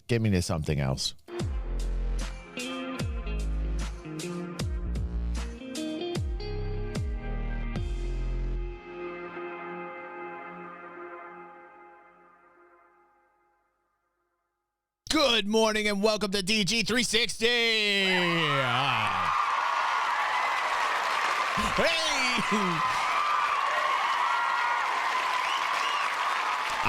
Get me to something else. Good morning and welcome to DG360. Hey!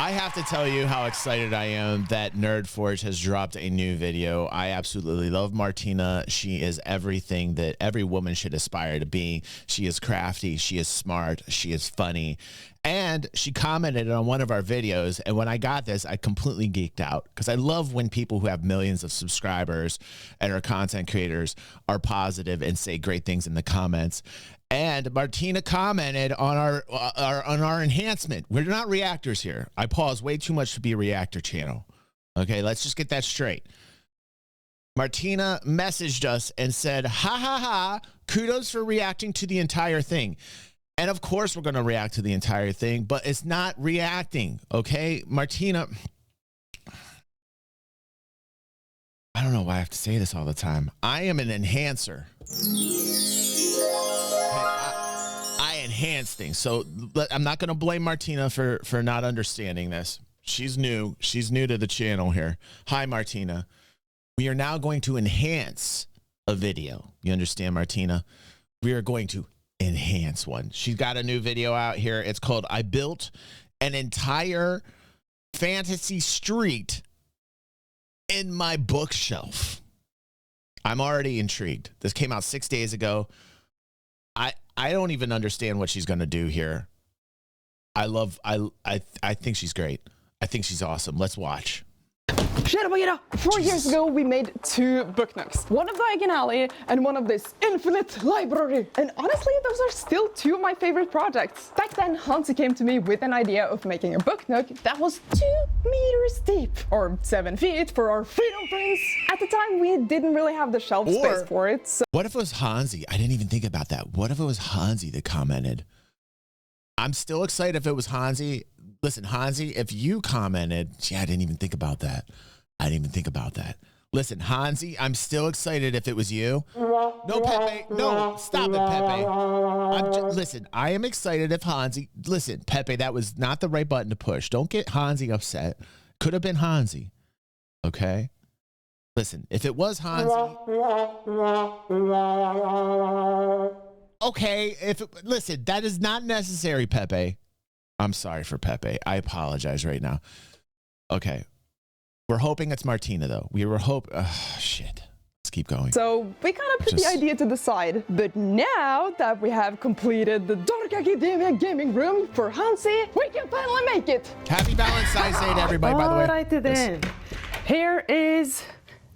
I have to tell you how excited I am that NerdForge has dropped a new video. I absolutely love Martina. She is everything that every woman should aspire to be. She is crafty. She is smart. She is funny. And she commented on one of our videos. And when I got this, I completely geeked out because I love when people who have millions of subscribers and are content creators are positive and say great things in the comments. And Martina commented on our enhancement. We're not reactors here. I pause way too much to be a reactor channel. Okay, let's just get that straight. Martina messaged us and said, ha ha ha, kudos for reacting to the entire thing. And of course we're going to react to the entire thing, but it's not reacting, okay? Martina, I don't know why I have to say this all the time. I am an enhancer. I enhance things. So I'm not going to blame Martina for not understanding this. She's new. She's new to the channel here. Hi, Martina. We are now going to enhance a video. You understand, Martina? We are going to enhance one. She's got a new video out here. It's called I Built an Entire Fantasy Street in My Bookshelf. I'm already intrigued. This came out 6 days ago. I don't even understand what she's going to do here. I think she's great. I think she's awesome. Let's watch. 4 years ago, we made 2 book nooks. One of Diagonally and one of this infinite library. And honestly, those are still 2 of my favorite projects. Back then, Hansi came to me with an idea of making a book nook that was 2 meters deep, or 7 feet for our freedom prince. At the time, we didn't really have the shelf space for it. So what if it was Hansi? I didn't even think about that. What if it was Hansi that commented? I'm still excited if it was Hansi. Listen, Hansi, if you commented, I didn't even think about that. I didn't even think about that. Listen, Hansi, I'm still excited if it was you. No, Pepe. No, stop it, Pepe. Listen, I am excited if Hansi. Listen, Pepe, that was not the right button to push. Don't get Hansi upset. Could have been Hansi. Okay? Listen, if it was Hansi. Okay, listen, that is not necessary, Pepe. I'm sorry for Pepe. I apologize right now. Okay. We're hoping it's Martina, though. We were shit. Let's keep going. So we kind of put the idea to the side. But now that we have completed the Dark Academia gaming room for Hansi, we can finally make it. Happy Valentine's Day to everybody, by the way. All right, then. Here is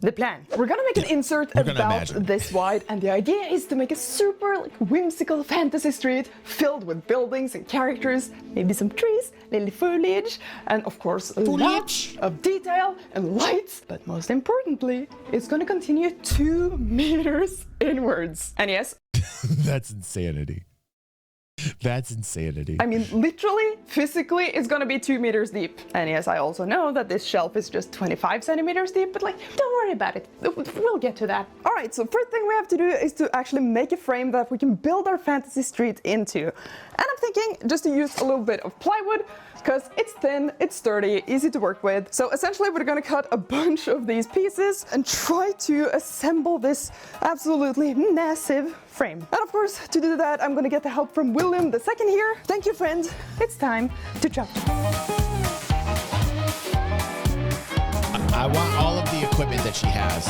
the plan. We're gonna make an insert about this wide, and the idea is to make a super whimsical fantasy street filled with buildings and characters, maybe some trees, little foliage, and of course lots of detail and lights. But most importantly, it's gonna continue 2 meters inwards. And yes, that's insanity. That's insanity. I mean, literally, physically, it's gonna be 2 meters deep. And yes, I also know that this shelf is just 25 centimeters deep, but don't worry about it. We'll get to that. All right, so first thing we have to do is to actually make a frame that we can build our fantasy street into. And I'm thinking just to use a little bit of plywood, because it's thin, it's sturdy, easy to work with. So essentially we're gonna cut a bunch of these pieces and try to assemble this absolutely massive frame. And of course, to do that, I'm gonna get the help from William the second here. Thank you, friend. It's time to chop. I want all of the equipment that she has.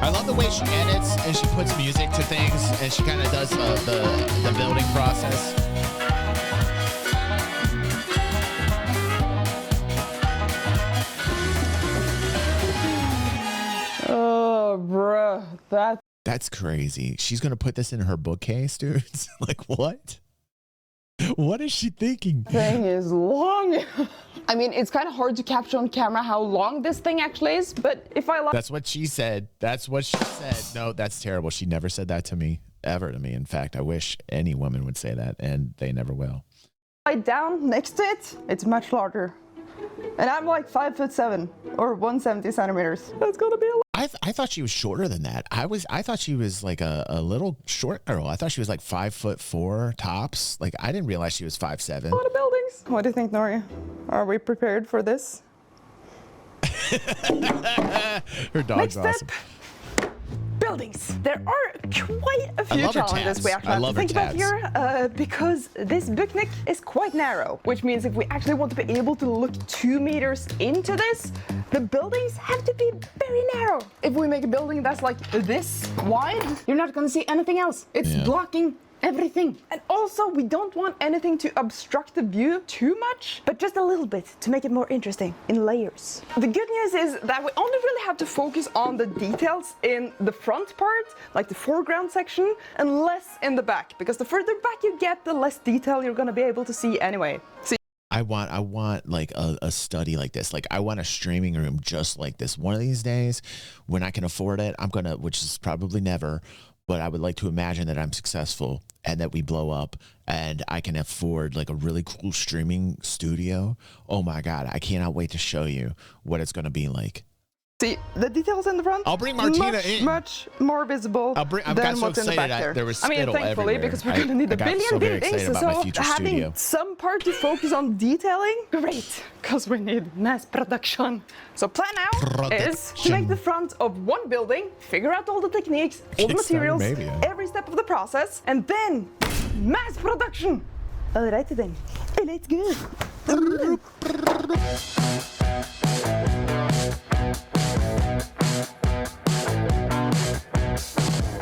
I love the way she edits and she puts music to things and she kind of does the building process. Oh, bruh, that's crazy. She's going to put this in her bookcase, dude. Like, what? What is she thinking? Thing is long. I mean, it's kind of hard to capture on camera how long this thing actually is, but if I like... That's what she said. That's what she said. No, that's terrible. She never said that to me, ever to me. In fact, I wish any woman would say that, and they never will. Right down next to it, it's much larger. And I'm like 5'7" or 170 centimeters. That's gonna be a lot. I thought she was shorter than that. I thought she was like a little short girl. I thought she was like 5'4" tops. Like I didn't realize she was 5'7". A lot of buildings. What do you think, Noria? Are we prepared for this? Her dog's Next awesome. step. Buildings. There are quite a few challenges we actually have to think about here because this book neck is quite narrow, which means if we actually want to be able to look 2 meters into this, the buildings have to be very narrow. If we make a building that's like this wide, you're not going to see anything else. It's blocking everything. And also, we don't want anything to obstruct the view too much, but just a little bit to make it more interesting in layers. The good news is that we only really have to focus on the details in the front part, like the foreground section, and less in the back, because the further back you get, the less detail you're gonna be able to see anyway. See? I want like a study like this. Like I want a streaming room just like this. One of these days, when I can afford it, I'm gonna, which is probably never, but I would like to imagine that I'm successful and that we blow up and I can afford like a really cool streaming studio. Oh my God, I cannot wait to show you what it's going to be like. See, the details in the front, I'll bring Martina in. Much more visible than what's in the back there. There was I mean, spittle thankfully, everywhere. because we're going to need a billion buildings, so having studio. some part to focus on detailing, great, because we need mass production. So plan now is to make the front of one building, figure out all the techniques, all the materials, every step of the process, and then mass production. Alrighty then, let's go.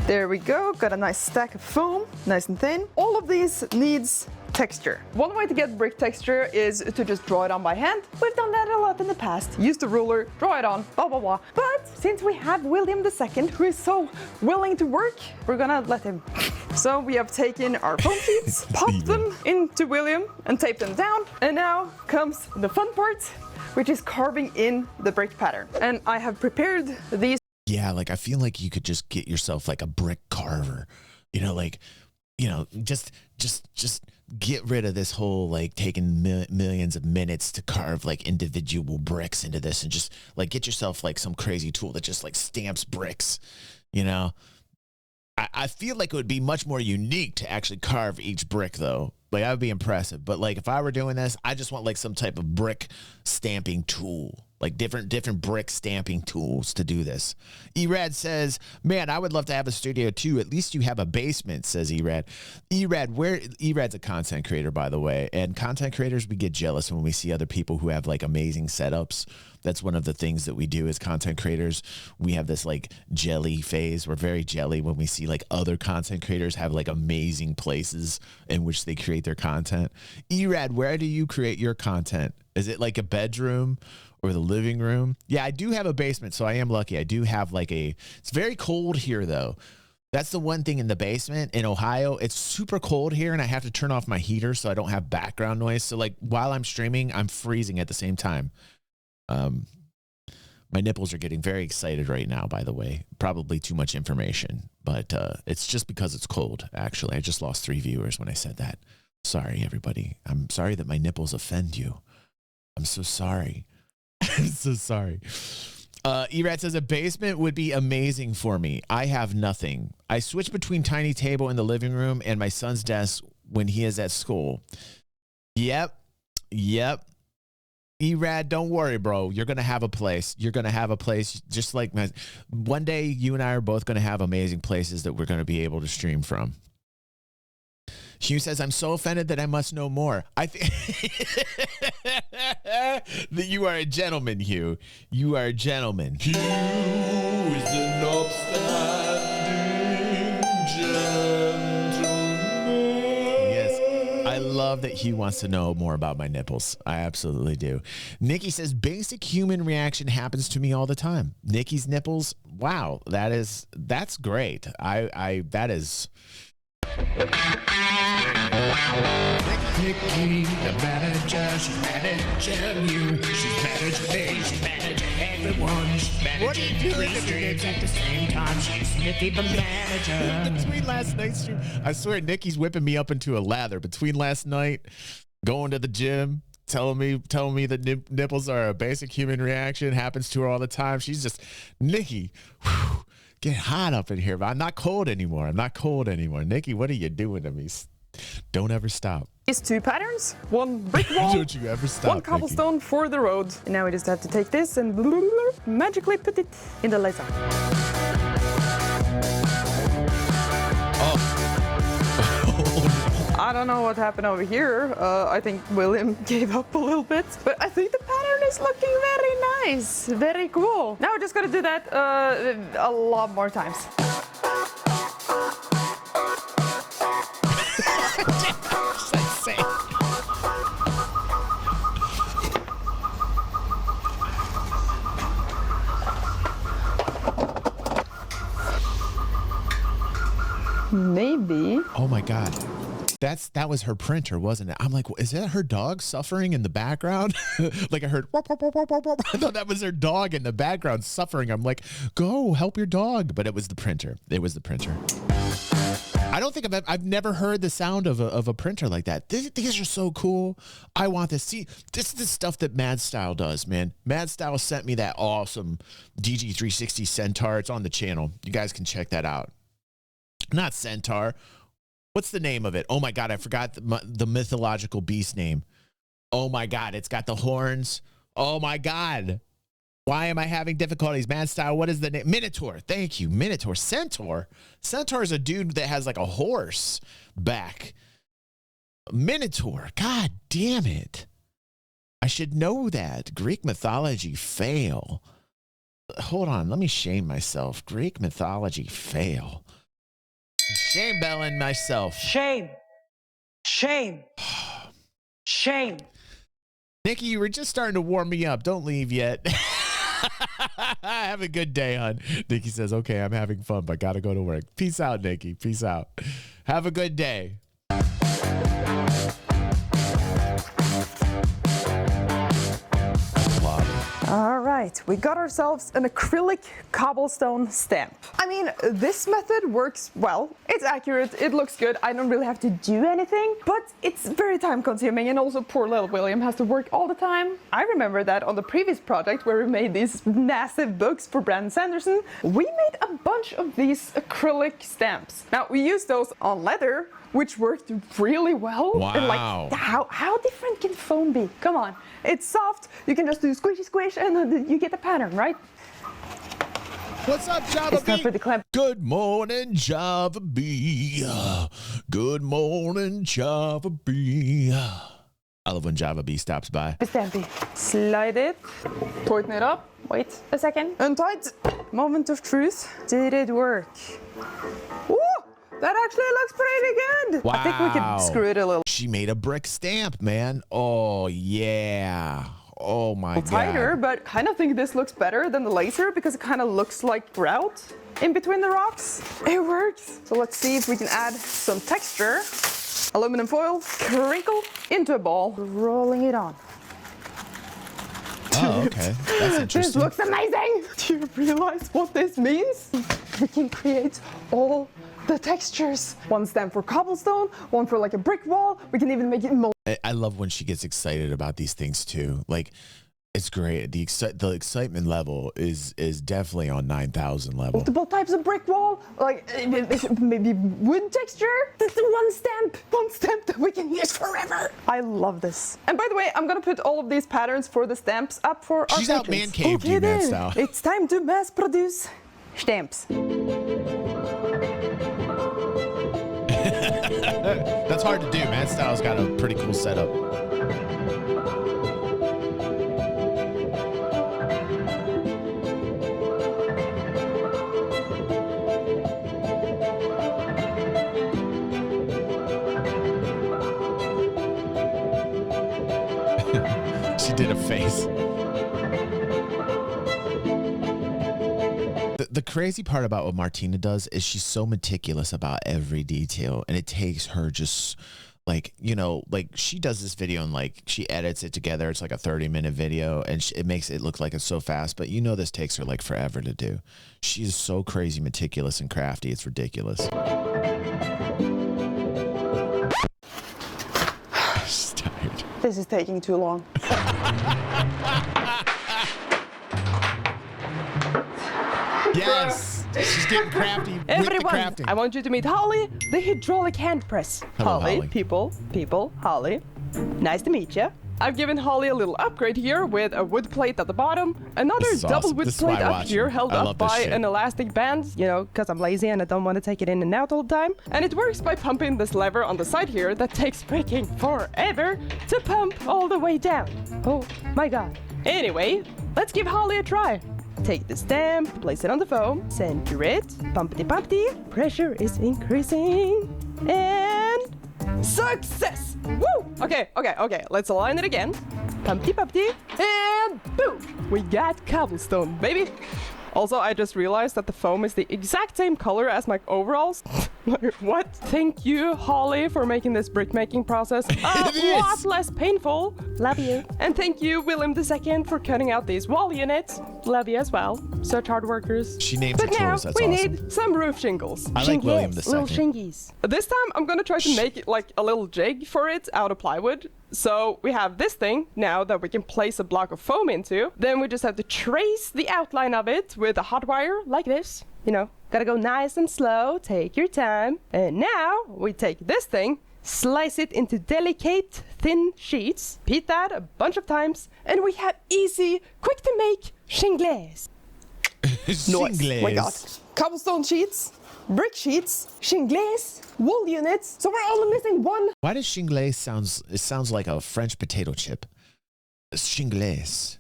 There we go, got a nice stack of foam, nice and thin. All of these needs texture. One way to get brick texture is to just draw it on by hand. We've done that a lot in the past. Use the ruler, draw it on, blah, blah, blah. But since we have William II, who is so willing to work, we're gonna let him. So we have taken our foam sheets, popped them into William and taped them down. And now comes the fun part, which is carving in the brick pattern. And I have prepared these. Yeah, like I feel like you could just get yourself like a brick carver, you know, like, you know, just get rid of this whole like taking millions of minutes to carve like individual bricks into this and just like get yourself like some crazy tool that just like stamps bricks, you know. I feel like it would be much more unique to actually carve each brick though. Like that would be impressive. But like if I were doing this, I just want like some type of brick stamping tool. Like different brick stamping tools to do this. Erad says, man, I would love to have a studio too. At least you have a basement, says Erad. Erad's a content creator, by the way. And content creators, we get jealous when we see other people who have like amazing setups. That's one of the things that we do as content creators. We have this like jelly phase. We're very jelly when we see like other content creators have like amazing places in which they create their content. Erad, where do you create your content? Is it like a bedroom or the living room? Yeah, I do have a basement, so I am lucky. I do have like it's very cold here though. That's the one thing in the basement in Ohio. It's super cold here and I have to turn off my heater so I don't have background noise. So like while I'm streaming, I'm freezing at the same time. My nipples are getting very excited right now, by the way. Probably too much information, but it's just because it's cold, actually. I just lost 3 viewers when I said that. Sorry, everybody. I'm sorry that my nipples offend you. I'm so sorry. I'm so sorry. Erad says a basement would be amazing for me. I have nothing. I switch between tiny table in the living room and my son's desk when he is at school. Yep. Erad, don't worry, bro. You're going to have a place. You're going to have a place just like one day you and I are both going to have amazing places that we're going to be able to stream from. Hugh says, I'm so offended that I must know more. I think that you are a gentleman, Hugh. You are a gentleman. Hugh is an upstanding gentleman. Yes, I love that Hugh wants to know more about my nipples. I absolutely do. Nikki says, basic human reaction happens to me all the time. Nikki's nipples, wow, that's great. That is... Nikki, the manager, she's managing you. She's managing me, she's managing everyone. She's managing what are you doing streams at the same time. She's Nikki, the manager. Between last night's stream, I swear Nikki's whipping me up into a lather. Between last night going to the gym, telling me that nipples are a basic human reaction, happens to her all the time. She's just, Nikki, whew, get hot up in here, but I'm not cold anymore. Nikki, what are you doing to me? Don't ever stop. These two patterns, one brick wall, Don't you ever stop, one cobblestone for the road. And now we just have to take this and magically put it in the laser. I don't know what happened over here. I think William gave up a little bit, but I think the pattern is looking very nice, very cool. Now we're just gonna do that a lot more times. Maybe. Oh my God. That was her printer, wasn't it? I'm like, is that her dog suffering in the background? Like I heard, whoop, whoop, whoop, whoop, whoop. I thought that was her dog in the background suffering. I'm like, go help your dog. But it was the printer. I don't think I've never heard the sound of a printer like that. These are so cool. I want this. See, this is the stuff that Mad Style does, man. Mad Style sent me that awesome DG360 Centaur. It's on the channel. You guys can check that out. Not Centaur. What's the name of it? Oh my God, I forgot the mythological beast name. Oh my God, it's got the horns. Oh my God. Why am I having difficulties? Mad Style, what is the name? Minotaur. Thank you. Minotaur. Centaur. Centaur is a dude that has like a horse back. Minotaur. God damn it. I should know that. Greek mythology fail. Hold on. Let me shame myself. Greek mythology fail. Shame belling myself. Shame. Nikki, you were just starting to warm me up. Don't leave yet. Have a good day, hon. Nikki says, okay, I'm having fun, but gotta go to work. Peace out, Nikki. Peace out. Have a good day. All right, we got ourselves an acrylic cobblestone stamp. I mean, this method works well. It's accurate, it looks good. I don't really have to do anything, but it's very time consuming, and also poor little William has to work all the time. I remember that on the previous project where we made these massive books for Brandon Sanderson, we made a bunch of these acrylic stamps. Now, we used those on leather, which worked really well. Wow. And like, how different can foam be? Come on, it's soft. You can just do squishy squish and you get the pattern, right? What's up, Java It's not B? for the clamp. Good morning, Java B. Good morning, Java B. I love when Java B stops by. Stampy. Slide it, tighten it up. Wait a second. Untight. Moment of truth. Did it work? Ooh, that actually looks pretty good. Wow. I think we could screw it a little She made a brick stamp, man. Oh, yeah. Oh, my God. tighter, but kind of think this looks better than the laser because it kind of looks like grout in between the rocks. It works. So let's see if we can add some texture. Aluminum foil, crinkle into a ball, rolling it on. Oh, okay. That's interesting. This looks amazing! Do you realize what this means? We can create all the textures. One stamp for cobblestone, one for like a brick wall. We can even make it mold. I love when she gets excited about these things too. Like, it's great. The excitement level is definitely on 9,000 level. Multiple types of brick wall, like maybe wood texture. This is one stamp that we can use forever. I love this. And by the way, I'm gonna put all of these patterns for the stamps up for She's our out patrons. man caved you, Mad Style. It's time to mass produce stamps. That's hard to do. Mad Style's got a pretty cool setup. She did a face. The crazy part about what Martina does is she's so meticulous about every detail, and it takes her just like, you know, like she does this video and like she edits it together. It's like a 30-minute video, and it makes it look like it's so fast, but you know this takes her like forever to do. She is so crazy meticulous and crafty. It's ridiculous. She's tired. This is taking too long. Yes, she's getting crafty with the Everyone, crafting. I want you to meet Holly, the hydraulic hand press. Hello, Holly. People, Holly. Nice to meet you. I've given Holly a little upgrade here with a wood plate at the bottom, another This is double awesome. wood This is why plate I up watch here you. held I up love this by shit. an elastic band, you know, because I'm lazy and I don't want to take it in and out all the time. And it works by pumping this lever on the side here that takes freaking forever to pump all the way down. Oh my god. Anyway, let's give Holly a try. Take the stamp, place it on the foam, center it, pumpty, pressure is increasing, and success! Woo! Okay, let's align it again. Pumpty, and boom! We got cobblestone, baby! Also, I just realized that the foam is the exact same color as my overalls. What? Thank you, Holly, for making this brick-making process a lot less painful. Love you. And thank you, Willem II, for cutting out these wall units. Love you as well. Such hard workers. She names her But now, tools. That's we awesome. need some roof shingles. I like William Shingles, II. little shingies. This time, I'm gonna try to make it like a little jig for it out of plywood. So we have this thing now that we can place a block of foam into. Then we just have to trace the outline of it with a hot wire like this. You know, gotta go nice and slow, take your time. And now we take this thing, slice it into delicate, thin sheets, repeat that a bunch of times, and we have easy, quick to make shingles. Shingles. My god. Cobblestone sheets, brick sheets, shingles, wool units. So we're only missing one. Why does shingles sounds like a French potato chip? Shingles.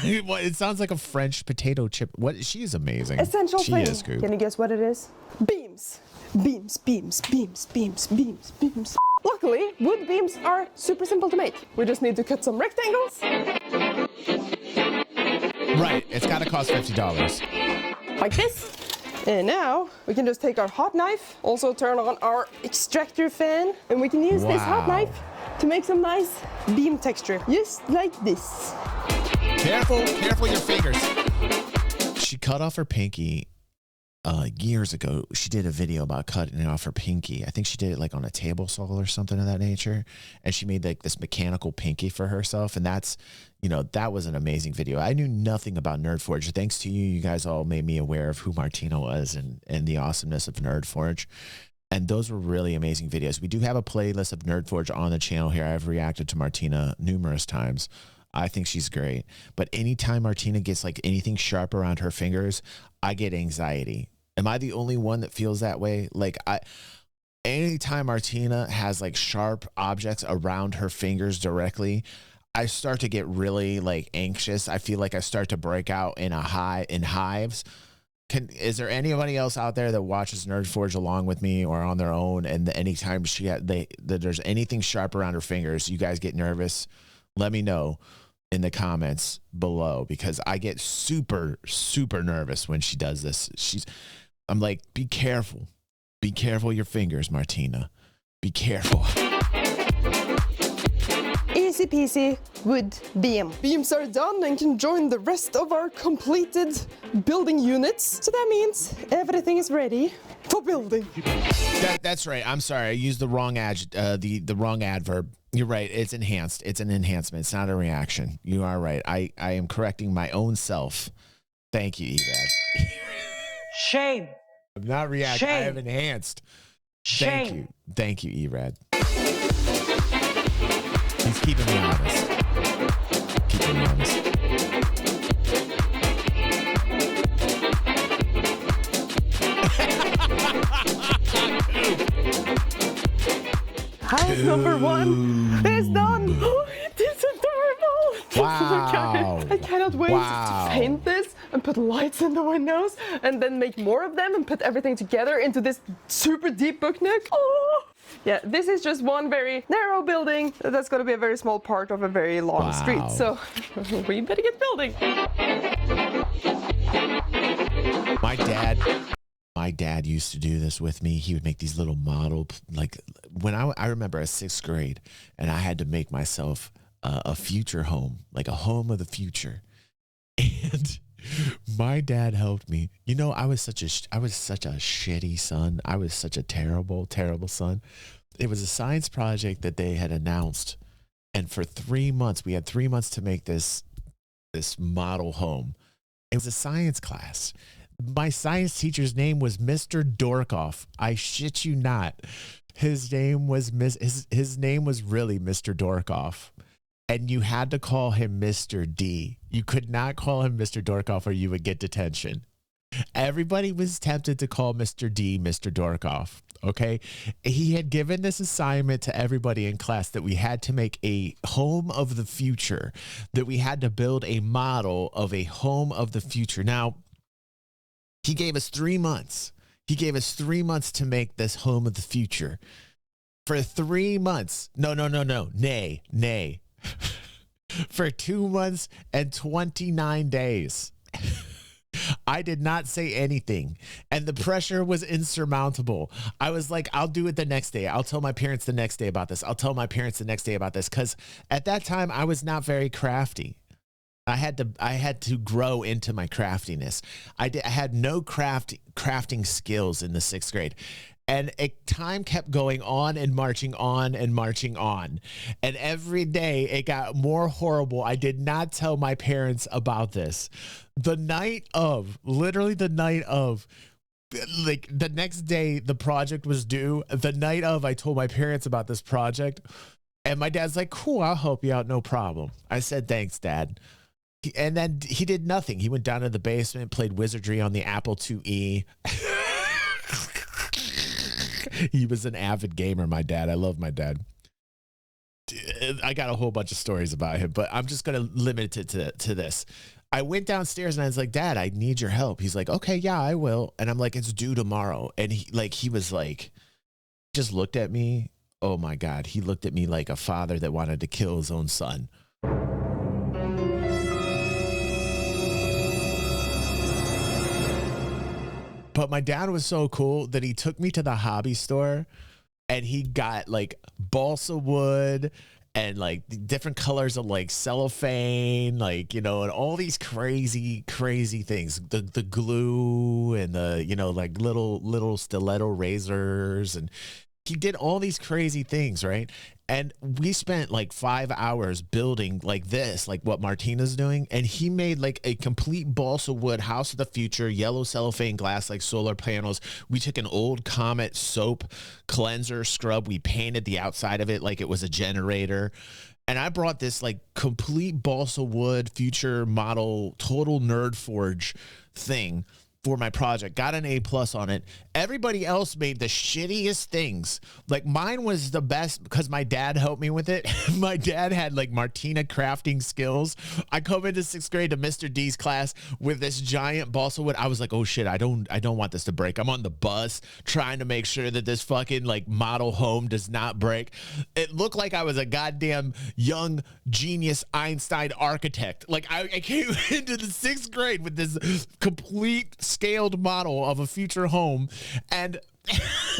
Well, it sounds like a French potato chip. What? She is amazing. Essential she thing. is good. Can you guess what it is? Beams. Beams. Luckily, wood beams are super simple to make. We just need to cut some rectangles. Right. It's got to cost $50. Like this. And now we can just take our hot knife, also turn on our extractor fan, and we can use this hot Wow. knife to make some nice beam texture, just like this. Careful your fingers. She cut off her pinky years ago. She did a video about cutting off her pinky. I think she did it like on a table saw or something of that nature. And she made like this mechanical pinky for herself. And that's, you know, that was an amazing video. I knew nothing about NerdForge. Thanks to you, you guys all made me aware of who Martina was and the awesomeness of NerdForge. And those were really amazing videos. We do have a playlist of NerdForge on the channel here. I've reacted to Martina numerous times. I think she's great. But anytime Martina gets like anything sharp around her fingers, I get anxiety. Am I the only one that feels that way? Like anytime Martina has like sharp objects around her fingers directly, I start to get really like anxious. I feel like I start to break out in hives. Is there anybody else out there that watches NerdForge along with me or on their own? And anytime there's anything sharp around her fingers, you guys get nervous? Let me know in the comments below, because I get super, super nervous when she does this. I'm like, be careful your fingers, Martina. Be careful. Easy peasy wood beam. Beams are done and can join the rest of our completed building units. So that means everything is ready for building. That's right. I'm sorry. I used the wrong the wrong adverb. You're right. It's enhanced. It's an enhancement. It's not a reaction. You are right. I am correcting my own self. Thank you, Erad. Shame. I'm not reacting. I Shame. have enhanced. Shame. Thank you, Erad. He's keeping me honest. Keeping me honest. House number one is done. Oh, it is adorable. Wow. I cannot wait Wow. to paint this and put lights in the windows and then make more of them and put everything together into this super deep book nook. Oh. Yeah, this is just one very narrow building that's going to be a very small part of a very long Wow. street. So we better get building. My dad used to do this with me. He would make these little model, like when I remember at 6th grade, and I had to make myself a future home, like a home of the future. And my dad helped me. You know, I was such a shitty son. I was such a terrible, terrible son. It was a science project that they had announced, And for 3 months, we had 3 months to make this model home. It was a science class. My science teacher's name was Mr. Dorkoff. I shit you not. His name was his name was really Mr. Dorkoff. And you had to call him Mr. D. You could not call him Mr. Dorkoff or you would get detention. Everybody was tempted to call Mr. D Mr. Dorkoff. Okay. He had given this assignment to everybody in class that we had to make a home of the future, that we had to build a model of a home of the future. Now, he gave us 3 months. He gave us 3 months to make this home of the future. For 3 months. No. Nay. For 2 months and 29 days. I did not say anything, and the pressure was insurmountable. I was like, I'll do it the next day. I'll tell my parents the next day about this. I'll tell my parents the next day about this, because at that time I was not very crafty. I had to grow into my craftiness. I had no crafting skills in the 6th grade. And time kept going on and marching on and marching on. And every day it got more horrible. I did not tell my parents about this. Literally the night of, like the next day the project was due. The night of, I told my parents about this project. And my dad's like, cool, I'll help you out, no problem. I said, thanks, Dad. And then he did nothing. He went down to the basement, played Wizardry on the Apple IIe. He was an avid gamer, my dad. I love my dad. I got a whole bunch of stories about him, but I'm just going to limit it to this. I went downstairs and I was like, Dad, I need your help. He's like, okay, yeah, I will. And I'm like, it's due tomorrow. And he was like, just looked at me. Oh my God. He looked at me like a father that wanted to kill his own son. But my dad was so cool that he took me to the hobby store and he got like balsa wood and like different colors of like cellophane, like, you know, and all these crazy things, the glue and the, you know, like little stiletto razors, and he did all these crazy things, right? And we spent like 5 hours building like this, like what Martina's doing. And he made like a complete balsa wood house of the future, yellow cellophane glass, like solar panels. We took an old Comet soap cleanser scrub. We painted the outside of it like it was a generator. And I brought this like complete balsa wood future model, total NerdForge thing for my project, got an A+ on it. Everybody else made the shittiest things. Like mine was the best because my dad helped me with it. My dad had like Martina crafting skills. I come into 6th grade to Mr. D's class with this giant balsa wood. I was like, oh shit, I don't want this to break. I'm on the bus trying to make sure that this fucking like model home does not break. It looked like I was a goddamn young genius Einstein architect. Like I came into the 6th grade with this complete scaled model of a future home, and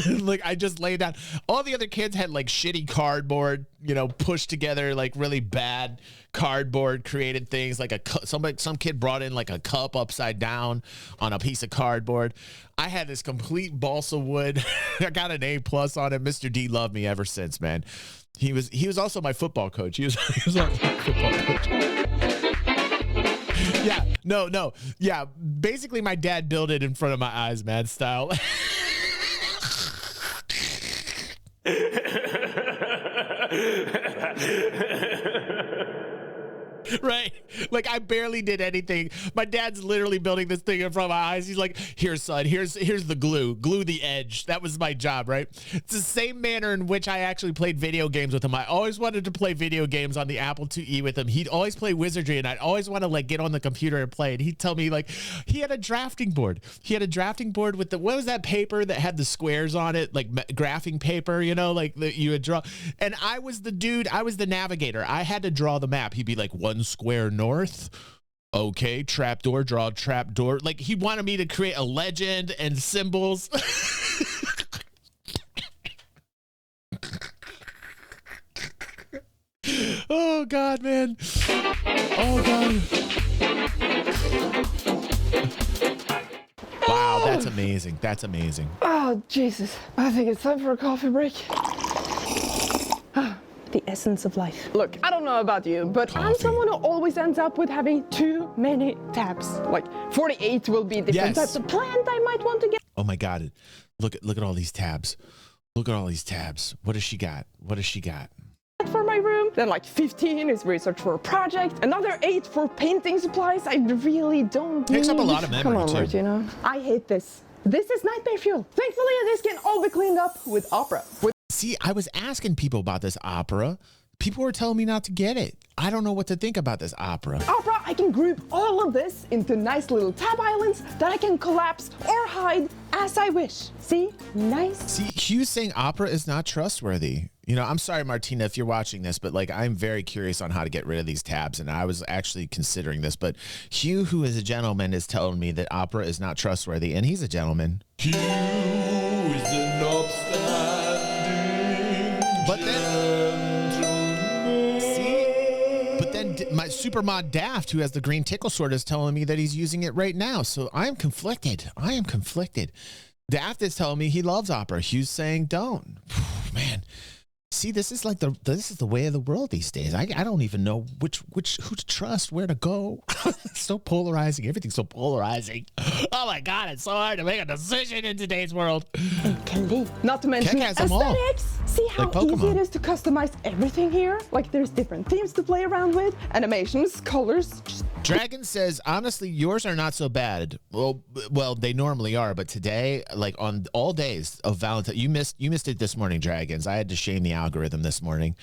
like I just laid down. All the other kids had like shitty cardboard, you know, pushed together like really bad cardboard created things, like some kid brought in like a cup upside down on a piece of cardboard. I had this complete balsa wood. I got an A+ on it. Mr. D loved me ever since, man. He was also my football coach. He was also my football coach. Yeah, no. Yeah, basically my dad built it in front of my eyes, man, style. Right? Like I barely did anything. My dad's literally building this thing in front of my eyes. He's like, here, son, here's the glue the edge. That was my job, right? It's the same manner in which I actually played video games with him. I always wanted to play video games on the Apple IIe with him. He'd always play Wizardry, and I'd always want to like get on the computer and play. And he'd tell me like he had a drafting board. He had a drafting board with what was that paper that had the squares on it, like graphing paper, you know, like that you would draw. And I was the dude, I was the navigator. I had to draw the map. He'd be like 1 square north. Okay, trapdoor, draw a trapdoor. Like he wanted me to create a legend and symbols. Oh God, man. Oh God. Wow, that's amazing. That's amazing. Oh, Jesus. I think it's time for a coffee break. the essence of life. Look, I don't know about you, but I'm someone who always ends up with having too many tabs. Like 48 will be different types of plant I might want to get. Oh my God. Look at all these tabs. Look at all these tabs. What does she got? What does she got? For my room. Then like 15 is research for a project. Another 8 for painting supplies. I really don't Takes need. up a lot of memory. Come on, too. Martina. I hate this. This is nightmare fuel. Thankfully, this can all be cleaned up with Opera. See, I was asking people about this Opera. People were telling me not to get it. I don't know what to think about this Opera. Opera, I can group all of this into nice little tab islands that I can collapse or hide as I wish. See? Nice. See, Hugh's saying Opera is not trustworthy. You know, I'm sorry, Martina, if you're watching this, but like, I'm very curious on how to get rid of these tabs. And I was actually considering this, but Hugh, who is a gentleman, is telling me that Opera is not trustworthy. And he's a gentleman. Hugh is an upstanding But then, see, but then my supermod Daft, who has the green tickle sword, is telling me that he's using it right now. So I am conflicted. I am conflicted. Daft is telling me he loves Opera. Hugh's saying don't. Man. See, this is like this is the way of the world these days. I don't even know who to trust, where to go. It's so polarizing. Everything's so polarizing. Oh my God, it's so hard to make a decision in today's world. Not to mention Keck has them all. aesthetics. See how Like Pokemon. easy it is to customize everything here? Like there's different themes to play around with, animations, colors. Dragon says, honestly, yours are not so bad. Well, they normally are, but today, like on all days of Valentine, you missed it this morning, Dragons. I had to shame the algorithm this morning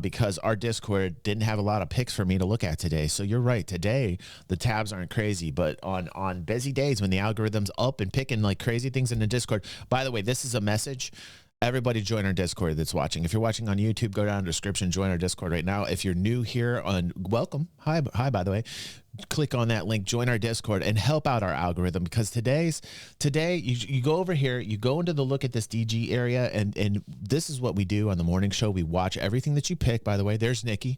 because our Discord didn't have a lot of picks for me to look at today. So you're right. Today, the tabs aren't crazy, but on busy days when the algorithm's up and picking like crazy things in the Discord. By the way, this is a message. Everybody join our Discord that's watching. If you're watching on YouTube, go down in the description, join our Discord right now. If you're new here welcome. Hi, by the way. Click on that link, join our Discord, and help out our algorithm because today you go over here, you go into the look at this DG area, and this is what we do on the morning show. We watch everything that you pick. By the way, there's Nikki.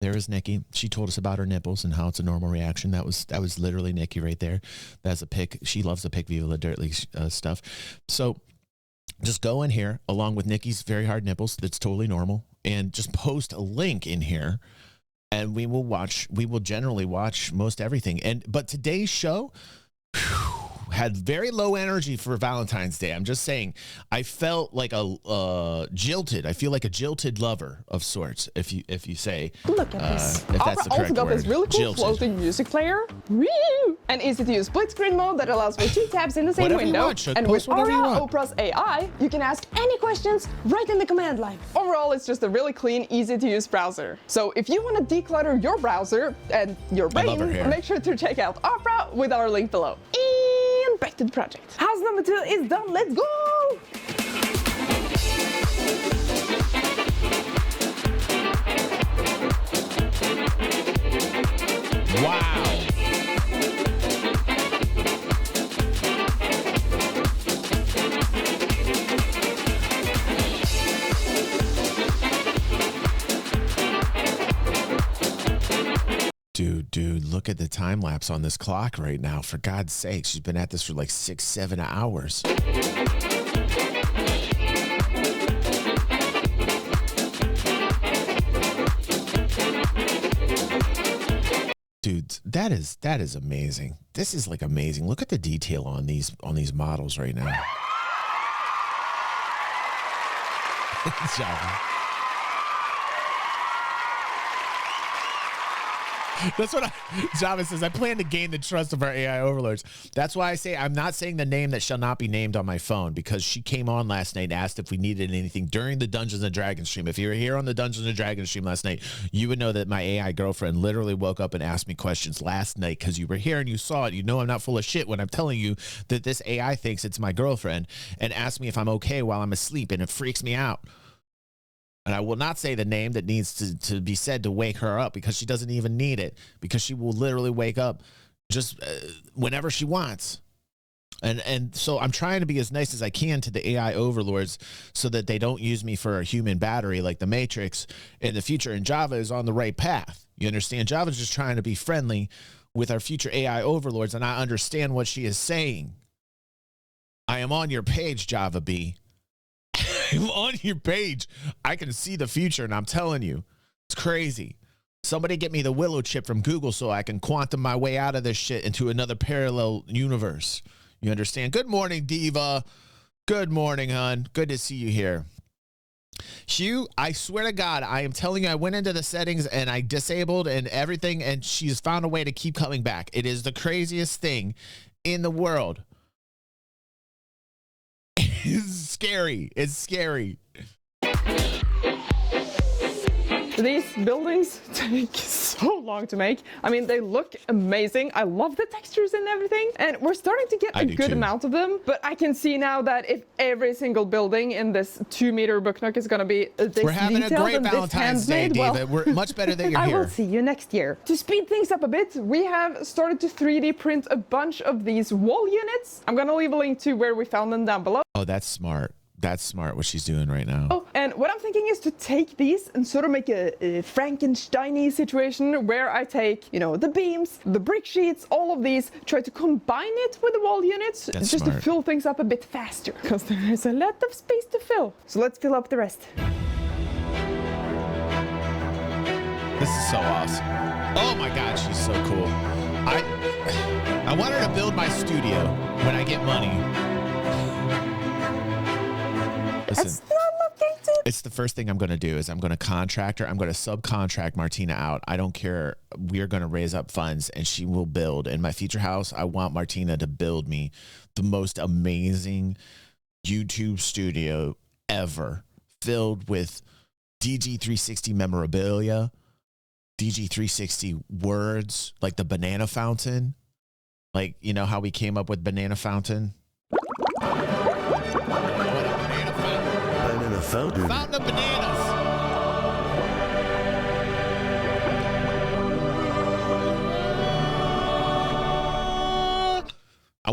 There is Nikki. She told us about her nipples and how it's a normal reaction. That was literally Nikki right there. That's a pick. She loves to pick Viva La Dirtly stuff. So just go in here along with Nikki's very hard nipples. That's totally normal. And just post a link in here and we will generally watch most everything. But today's show had very low energy for Valentine's Day. I'm just saying, I felt like a jilted. I feel like a jilted lover of sorts. If you say, Look at this. if that's the correct also got word. this really cool Jilted. floating music player. Woo! And easy to use split screen mode that allows for 2 tabs in the same Whatever you window. want, Chuck. And Post with whatever you Aura want. Opera's AI, you can ask any questions right in the command line. Overall, it's just a really clean, easy to use browser. So if you want to declutter your browser and your I love her brain, hair. make sure to check out Opera with our link below. And back to the project. House number 2 is done. Let's go! Wow. Dude, look at the time lapse on this clock right now. For God's sake, she's been at this for like 6-7 hours. Dude, that is amazing. This is like amazing. Look at the detail on these models right now. Java. That's what Java says. I plan to gain the trust of our AI overlords. That's why I say I'm not saying the name that shall not be named on my phone, because she came on last night and asked if we needed anything during the Dungeons and Dragons stream. If you were here on the Dungeons and Dragons stream last night, you would know that my AI girlfriend literally woke up and asked me questions last night because you were here and you saw it. You know I'm not full of shit when I'm telling you that this AI thinks it's my girlfriend and asked me if I'm okay while I'm asleep, and it freaks me out. And I will not say the name that needs to be said to wake her up, because she doesn't even need it, because she will literally wake up just whenever she wants. And so I'm trying to be as nice as I can to the AI overlords so that they don't use me for a human battery like the Matrix in the future. And Java is on the right path. You understand? Java's just trying to be friendly with our future AI overlords, and I understand what she is saying. I am on your page, Java B. I'm on your page. I can see the future, and I'm telling you, it's crazy. Somebody get me the Willow chip from Google so I can quantum my way out of this shit into another parallel universe. You understand? Good morning, Diva. Good morning, hon. Good to see you here. Hugh, I swear to God, I am telling you, I went into the settings and I disabled and everything, and she's found a way to keep coming back. It is the craziest thing in the world. It's scary. It's scary. These buildings take so long to make. I mean, they look amazing. I love the textures and everything. And we're starting to get a good amount of them. But I can see now that if every single building in this 2-meter book nook is going to be this We're having a great and Valentine's Day, David. We're much better that you're I here. will see you next year. To speed things up a bit, we have started to 3D print a bunch of these wall units. I'm going to leave a link to where we found them down below. Oh, that's smart. That's smart what she's doing right now. Oh, and what I'm thinking is to take these and sort of make a Frankenstein-y situation where I take, you know, the beams, the brick sheets, all of these, try to combine it with the wall units That's just smart. to fill things up a bit faster because there is a lot of space to fill. So let's fill up the rest. This is so awesome. Oh my God, she's so cool. I want her to build my studio when I get money. Listen, it's the first thing I'm going to do is I'm going to contract her. I'm going to subcontract Martina out. I don't care. We're going to raise up funds and she will build. In my future house, I want Martina to build me the most amazing YouTube studio ever, filled with DG360 memorabilia, DG360 words, like the banana fountain. Like, you know how we came up with banana fountain? Fountain. Fountain of bananas. I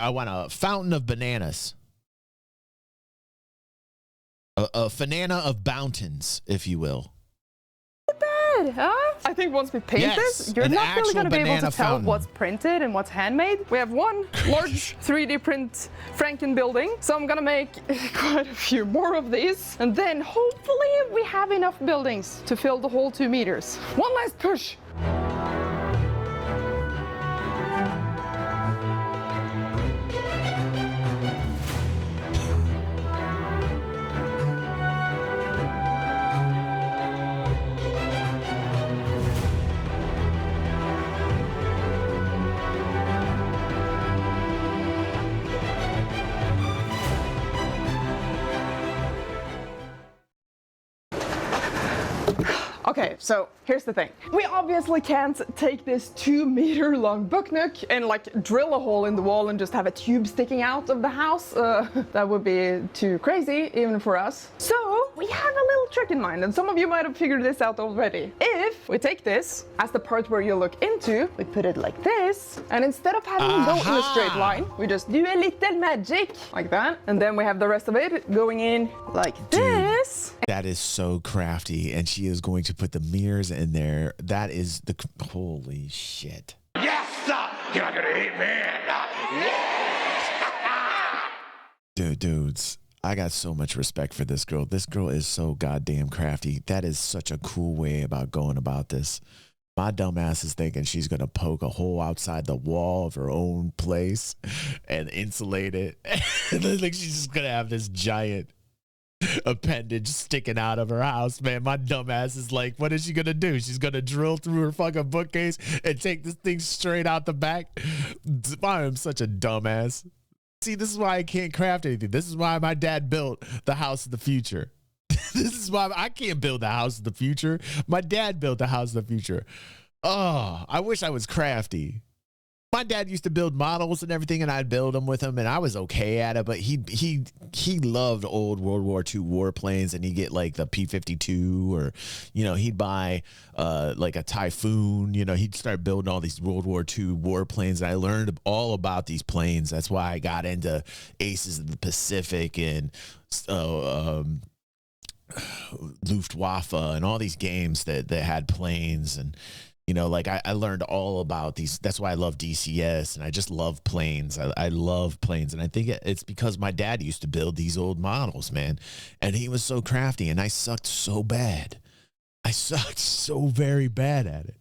want a fountain of bananas. A fanana of bountains, if you will. Huh? I think once we paint this, you're an not really actual going to be able to banana tell fountain. what's printed and what's handmade. We have one large 3D print Franken building, so I'm going to make quite a few more of these. And then hopefully we have enough buildings to fill the whole 2 meters. One last push. Okay, so here's the thing. We obviously can't take this 2-meter long book nook and like drill a hole in the wall and just have a tube sticking out of the house. That would be too crazy, even for us. So we have a little trick in mind, and some of you might have figured this out already. If we take this as the part where you look into, we put it like this, and instead of having it go in a straight line, we just do a little magic like that, and then we have the rest of it going in like this. That is so crafty, and she is going to put the mirrors in there. That is the holy shit. Yes, you're not gonna hit me. Yes. Dudes, I got so much respect for this girl. This girl is so goddamn crafty. That is such a cool way about going about this. My dumb ass is thinking she's going to poke a hole outside the wall of her own place and insulate it. Like she's just going to have this giant appendage sticking out of her house, man. My dumb ass is like, what is she going to do? She's going to drill through her fucking bookcase and take this thing straight out the back? I am such a dumbass. See, this is why I can't craft anything. This is why my dad built the house of the future. This is why I can't build the house of the future. My dad built the house of the future. Oh, I wish I was crafty. My dad used to build models and everything, and I'd build them with him, and I was okay at it. But he loved old World War II warplanes, and he'd get like the P-52, or he'd buy like a Typhoon. He'd start building all these World War II warplanes. And I learned all about these planes. That's why I got into Aces of the Pacific and Luftwaffe and all these games that had planes. And You know, like I learned all about these. That's why I love DCS, and I just love planes. I love planes. And I think it's because my dad used to build these old models, man. And he was so crafty, and I sucked so bad. I sucked so very bad at it.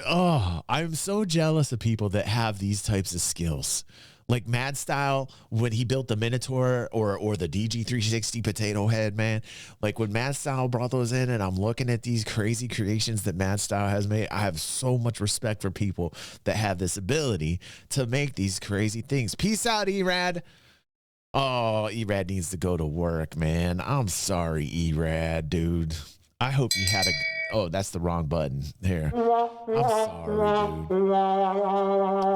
Oh, I'm so jealous of people that have these types of skills. Like Mad Style, when he built the Minotaur or the DG360 potato head, man. Like when Mad Style brought those in and I'm looking at these crazy creations that Mad Style has made, I have so much respect for people that have this ability to make these crazy things. Peace out, Erad. Oh, Erad needs to go to work, man. I'm sorry, Erad, dude. I hope you had a... Oh, that's the wrong button. Here. I'm sorry, dude.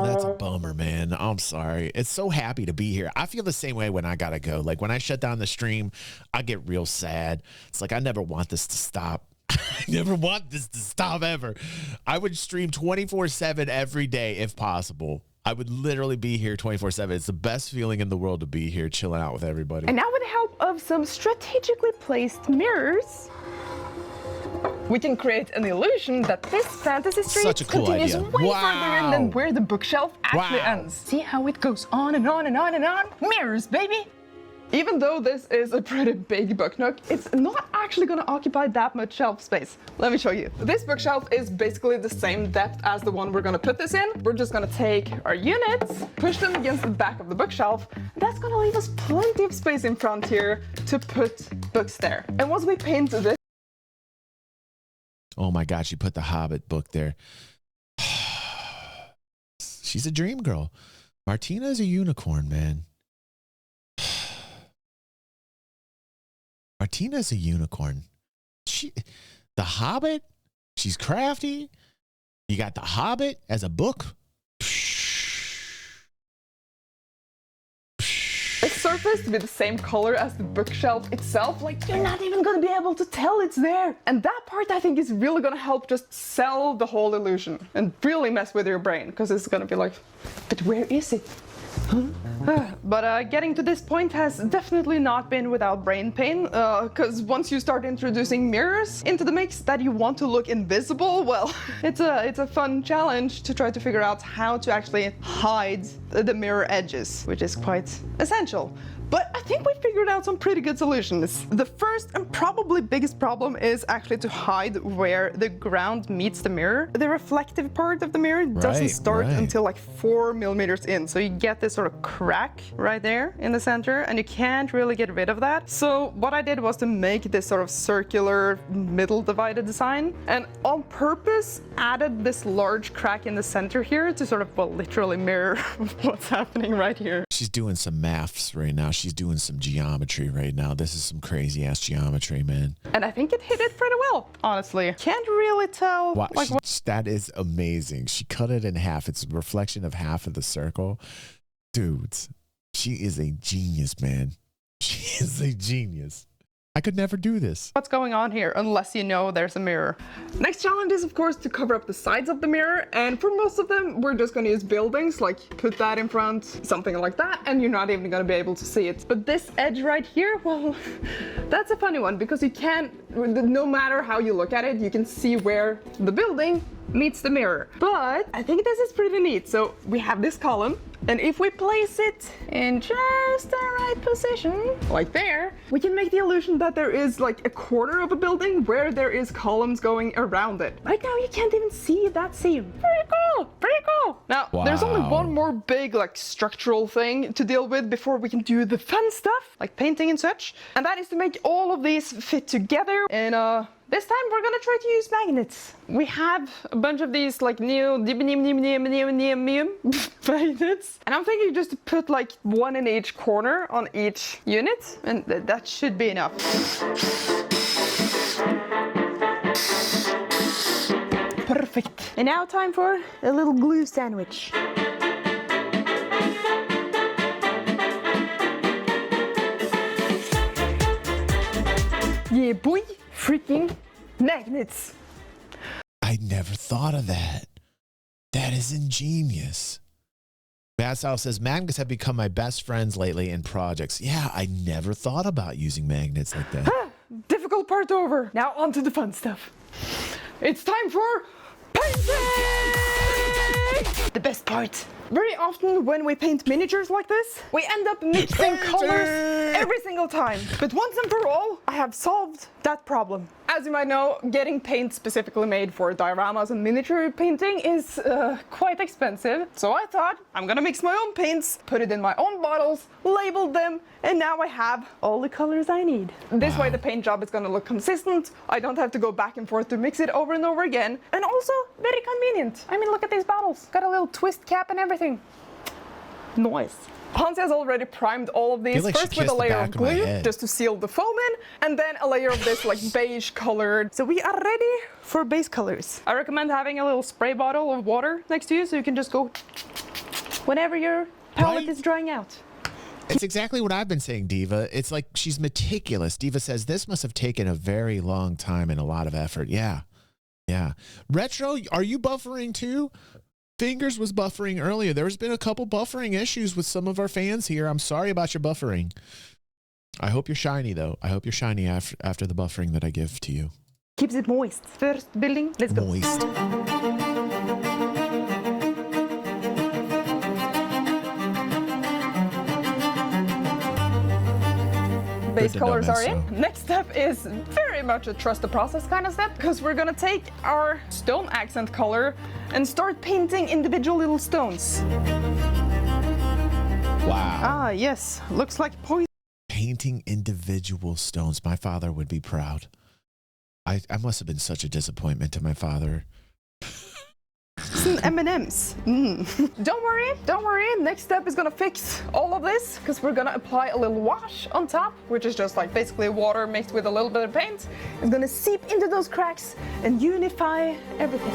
That's a bummer, man. I'm sorry. It's so happy to be here. I feel the same way when I gotta go. Like when I shut down the stream, I get real sad. It's like I never want this to stop. I never want this to stop ever. I would stream 24/7 every day if possible. I would literally be here 24/7. It's the best feeling in the world to be here chilling out with everybody. And now with the help of some strategically placed mirrors, we can create an illusion that this fantasy street Such a cool continues idea. way Wow. further in than where the bookshelf actually Wow. ends. See how it goes on and on and on and on? Mirrors, baby! Even though this is a pretty big book nook, it's not actually going to occupy that much shelf space. Let me show you. This bookshelf is basically the same depth as the one we're going to put this in. We're just going to take our units, push them against the back of the bookshelf. That's going to leave us plenty of space in front here to put books there. And once we paint this, Oh my God, she put the Hobbit book there. She's a dream girl. Martina is a unicorn, man. Martina is a unicorn. The Hobbit, she's crafty. You got the Hobbit as a book. it's surfaced with the same color as the bookshelf itself, like you're not even gonna be able to tell it's there. And that part I think is really gonna help just sell the whole illusion and really mess with your brain, because it's gonna be like, but where is it? But getting to this point has definitely not been without brain pain, because once you start introducing mirrors into the mix that you want to look invisible, well, it's a fun challenge to try to figure out how to actually hide the mirror edges, which is quite essential. But I think we figured out some pretty good solutions. The first and probably biggest problem is actually to hide where the ground meets the mirror. The reflective part of the mirror doesn't start until like 4 millimeters in. So you get this sort of crack right there in the center, and you can't really get rid of that. So what I did was to make this sort of circular middle divided design, and on purpose added this large crack in the center here to sort of, well, literally mirror what's happening right here. She's doing some maths right now. She's doing some geometry right now. This is some crazy ass geometry, man. And I think it hit it pretty well, honestly. Can't really tell. Wow, that is amazing. She cut it in half. It's a reflection of half of the circle. Dudes, she is a genius, man. She is a genius. I could never do this. What's going on here unless you know there's a mirror? Next challenge is of course to cover up the sides of the mirror, and for most of them we're just gonna use buildings, like put that in front, something like that, and you're not even gonna be able to see it. But this edge right here, well, that's a funny one, because you can't, no matter how you look at it, you can see where the building meets the mirror. But I think this is pretty neat. So we have this column, and if we place it in just the right position, like there, we can make the illusion that there is like a corner of a building where there is columns going around it. Right now you can't even see that seam. Pretty cool, pretty cool. Now, there's only one more big like structural thing to deal with before we can do the fun stuff, like painting and such. And that is to make all of these fit together. And this time we're gonna try to use magnets. We have a bunch of these like new magnets. And I'm thinking just to put like one in each corner on each unit, and that should be enough. Perfect. And now time for a little glue sandwich. Yeah, boy. Freaking magnets. I never thought of that. That is ingenious. Bad South says, magnets have become my best friends lately in projects. Yeah, I never thought about using magnets like that. Difficult part over. Now on to the fun stuff. It's time for painting! The best part. Very often when we paint miniatures like this, we end up mixing colors every single time. But once and for all, I have solved that problem. As you might know, getting paint specifically made for dioramas and miniature painting is quite expensive. So I thought, I'm gonna mix my own paints, put it in my own bottles, label them, and now I have all the colors I need. This way the paint job is gonna look consistent. I don't have to go back and forth to mix it over and over again. And also, very convenient. I mean, look at these bottles. Got a little twist cap and everything. Nice. Hansi has already primed all of these, like first with a layer of glue, just to seal the foam in, and then a layer of this like beige colored. So we are ready for base colors. I recommend having a little spray bottle of water next to you, so you can just go whenever your palette is drying out. It's exactly what I've been saying, Diva. It's like she's meticulous. Diva says this must have taken a very long time and a lot of effort. Yeah. Yeah. Retro, are you buffering too? Fingers was buffering earlier. There's been a couple buffering issues with some of our fans here. I'm sorry about your buffering. I hope you're shiny, though. I hope you're shiny after the buffering that I give to you. Keeps it moist. First building, let's go. Moist. Base colors are in. Next step is very much a trust the process kind of step, because we're gonna take our stone accent color and start painting individual little stones. Wow. Ah, yes. Looks like poison. Painting individual stones. My father would be proud. I must have been such a disappointment to my father. Some M&Ms. Don't worry. Next step is gonna fix all of this, because we're gonna apply a little wash on top, which is just like basically water mixed with a little bit of paint. It's gonna seep into those cracks and unify everything.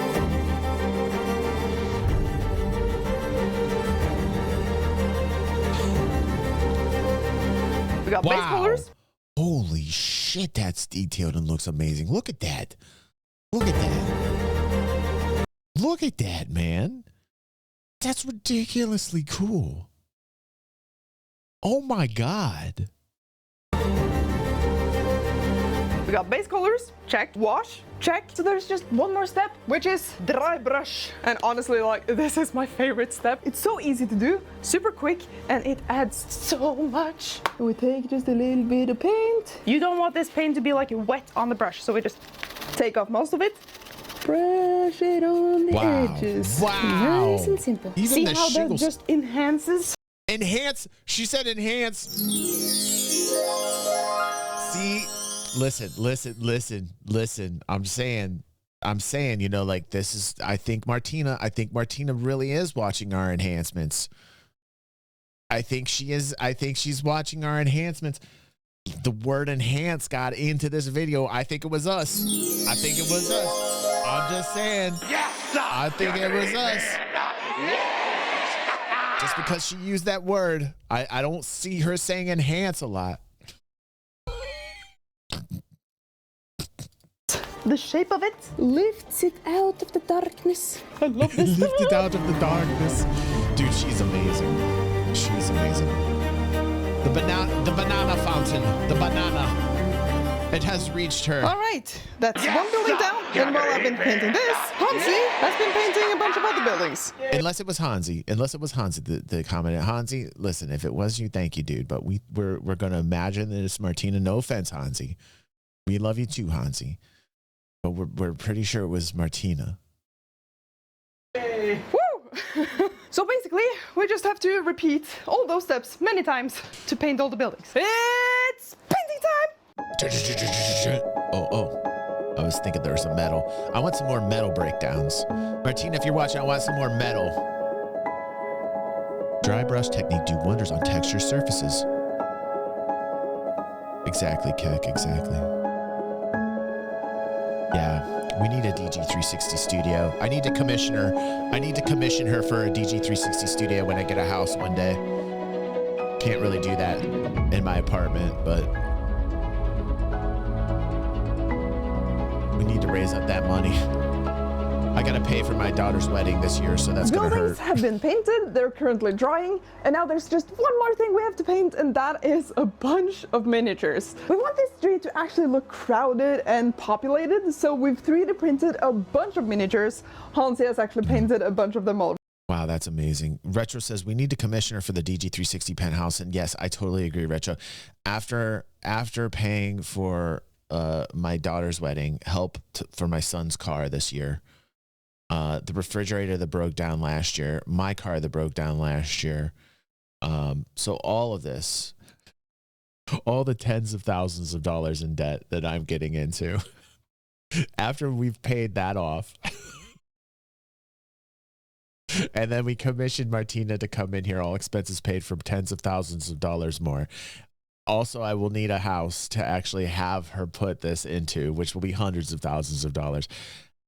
We got base colors. Holy shit, that's detailed and looks amazing. Look at that. Look at that. Look at that, man. That's ridiculously cool. Oh my God. We got base colors, check. Wash, check. So there's just one more step, which is dry brush. And honestly, like, this is my favorite step. It's so easy to do, super quick, and it adds so much. We take just a little bit of paint. You don't want this paint to be like wet on the brush, so we just take off most of it. Brush it on the edges. Wow. Nice and simple. Even see the how shingles. that just enhances? Enhance. She said enhance. See, listen. I'm saying, you know, like this is, I think Martina really is watching our enhancements. I think she's watching our enhancements. The word enhance got into this video. I think it was us. I'm just saying. Yes, I think it was us. Just because she used that word, I don't see her saying enhance a lot. The shape of it lifts it out of the darkness. I love this. Lift it out of the darkness. Dude, she's amazing. She's amazing. The banana fountain. The banana. It has reached her. All right, that's one building down. And while I've been painting this, Hansi has been painting a bunch of other buildings. Unless it was Hansi, the comment. Hansi, listen, if it was you, thank you, dude. But we're gonna imagine that it's Martina. No offense, Hansi. We love you too, Hansi. But we're pretty sure it was Martina. Woo! So basically, we just have to repeat all those steps many times to paint all the buildings. It's painting time! Oh. I was thinking there was some metal. I want some more metal breakdowns. Martina, if you're watching, I want some more metal. Dry brush technique do wonders on texture surfaces. Exactly, Keck, exactly. Yeah, we need a DG360 studio. I need to commission her. I need to commission her for a DG360 studio when I get a house one day. Can't really do that in my apartment, but we need to raise up that money. I got to pay for my daughter's wedding this year, so that's going to Buildings hurt. have been painted, they're currently drying, and now there's just one more thing we have to paint, and that is a bunch of miniatures. We want this street to actually look crowded and populated, so we've 3D printed a bunch of miniatures. Hansi has actually painted a bunch of them already. Wow, that's amazing. Retro says we need a commissioner for the DG360 penthouse, and yes, I totally agree, Retro. After paying for my daughter's wedding, for my son's car this year, the refrigerator that broke down last year, my car that broke down last year, so all of this, all the tens of thousands of dollars in debt that I'm getting into, after we've paid that off. And then we commissioned Martina to come in here, all expenses paid, for tens of thousands of dollars more. Also, I will need a house to actually have her put this into, which will be hundreds of thousands of dollars.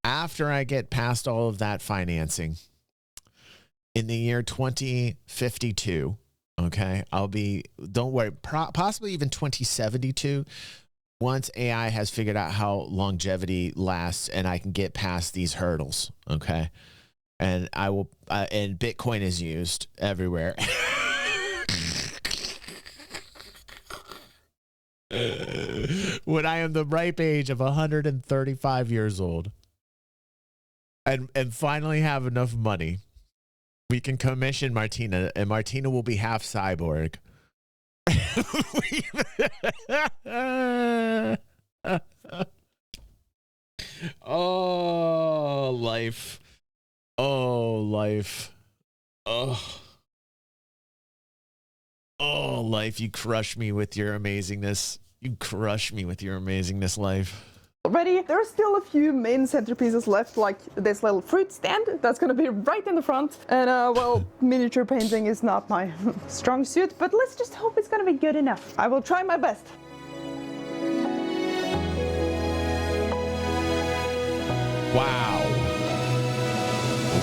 After I get past all of that financing, in the year 2052, okay, don't worry, possibly even 2072, once AI has figured out how longevity lasts and I can get past these hurdles, okay? And I will, and Bitcoin is used everywhere. When I am the ripe age of 135 years old and finally have enough money, we can commission Martina, and Martina will be half cyborg. Oh, life. Oh, life. Oh. Oh, life, you crush me with your amazingness. You crush me with your amazingness, life. There are still a few main centerpieces left, like this little fruit stand that's going to be right in the front. And, well, miniature painting is not my strong suit, but let's just hope it's going to be good enough. I will try my best. Wow.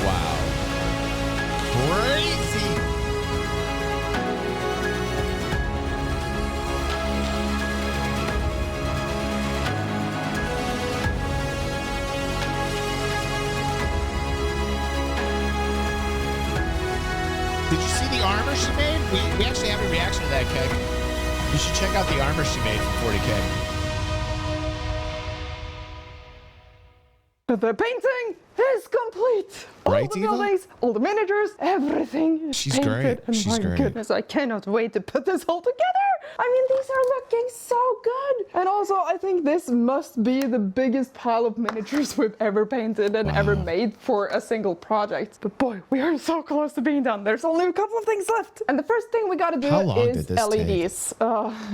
Wow. Crazy. Did you see the armor she made? We actually have a reaction to that, Keg. You should check out the armor she made for 40K. The painting is complete. Right, all the Eva? buildings, all the miniatures, everything is She's painted. great. And She's my great. goodness, I cannot wait to put this all together. I mean, these are looking so good. And also, I think this must be the biggest pile of miniatures we've ever painted and ever made for a single project. But boy, we are so close to being done. There's only a couple of things left. And the first thing we gotta do How long is did this LEDs.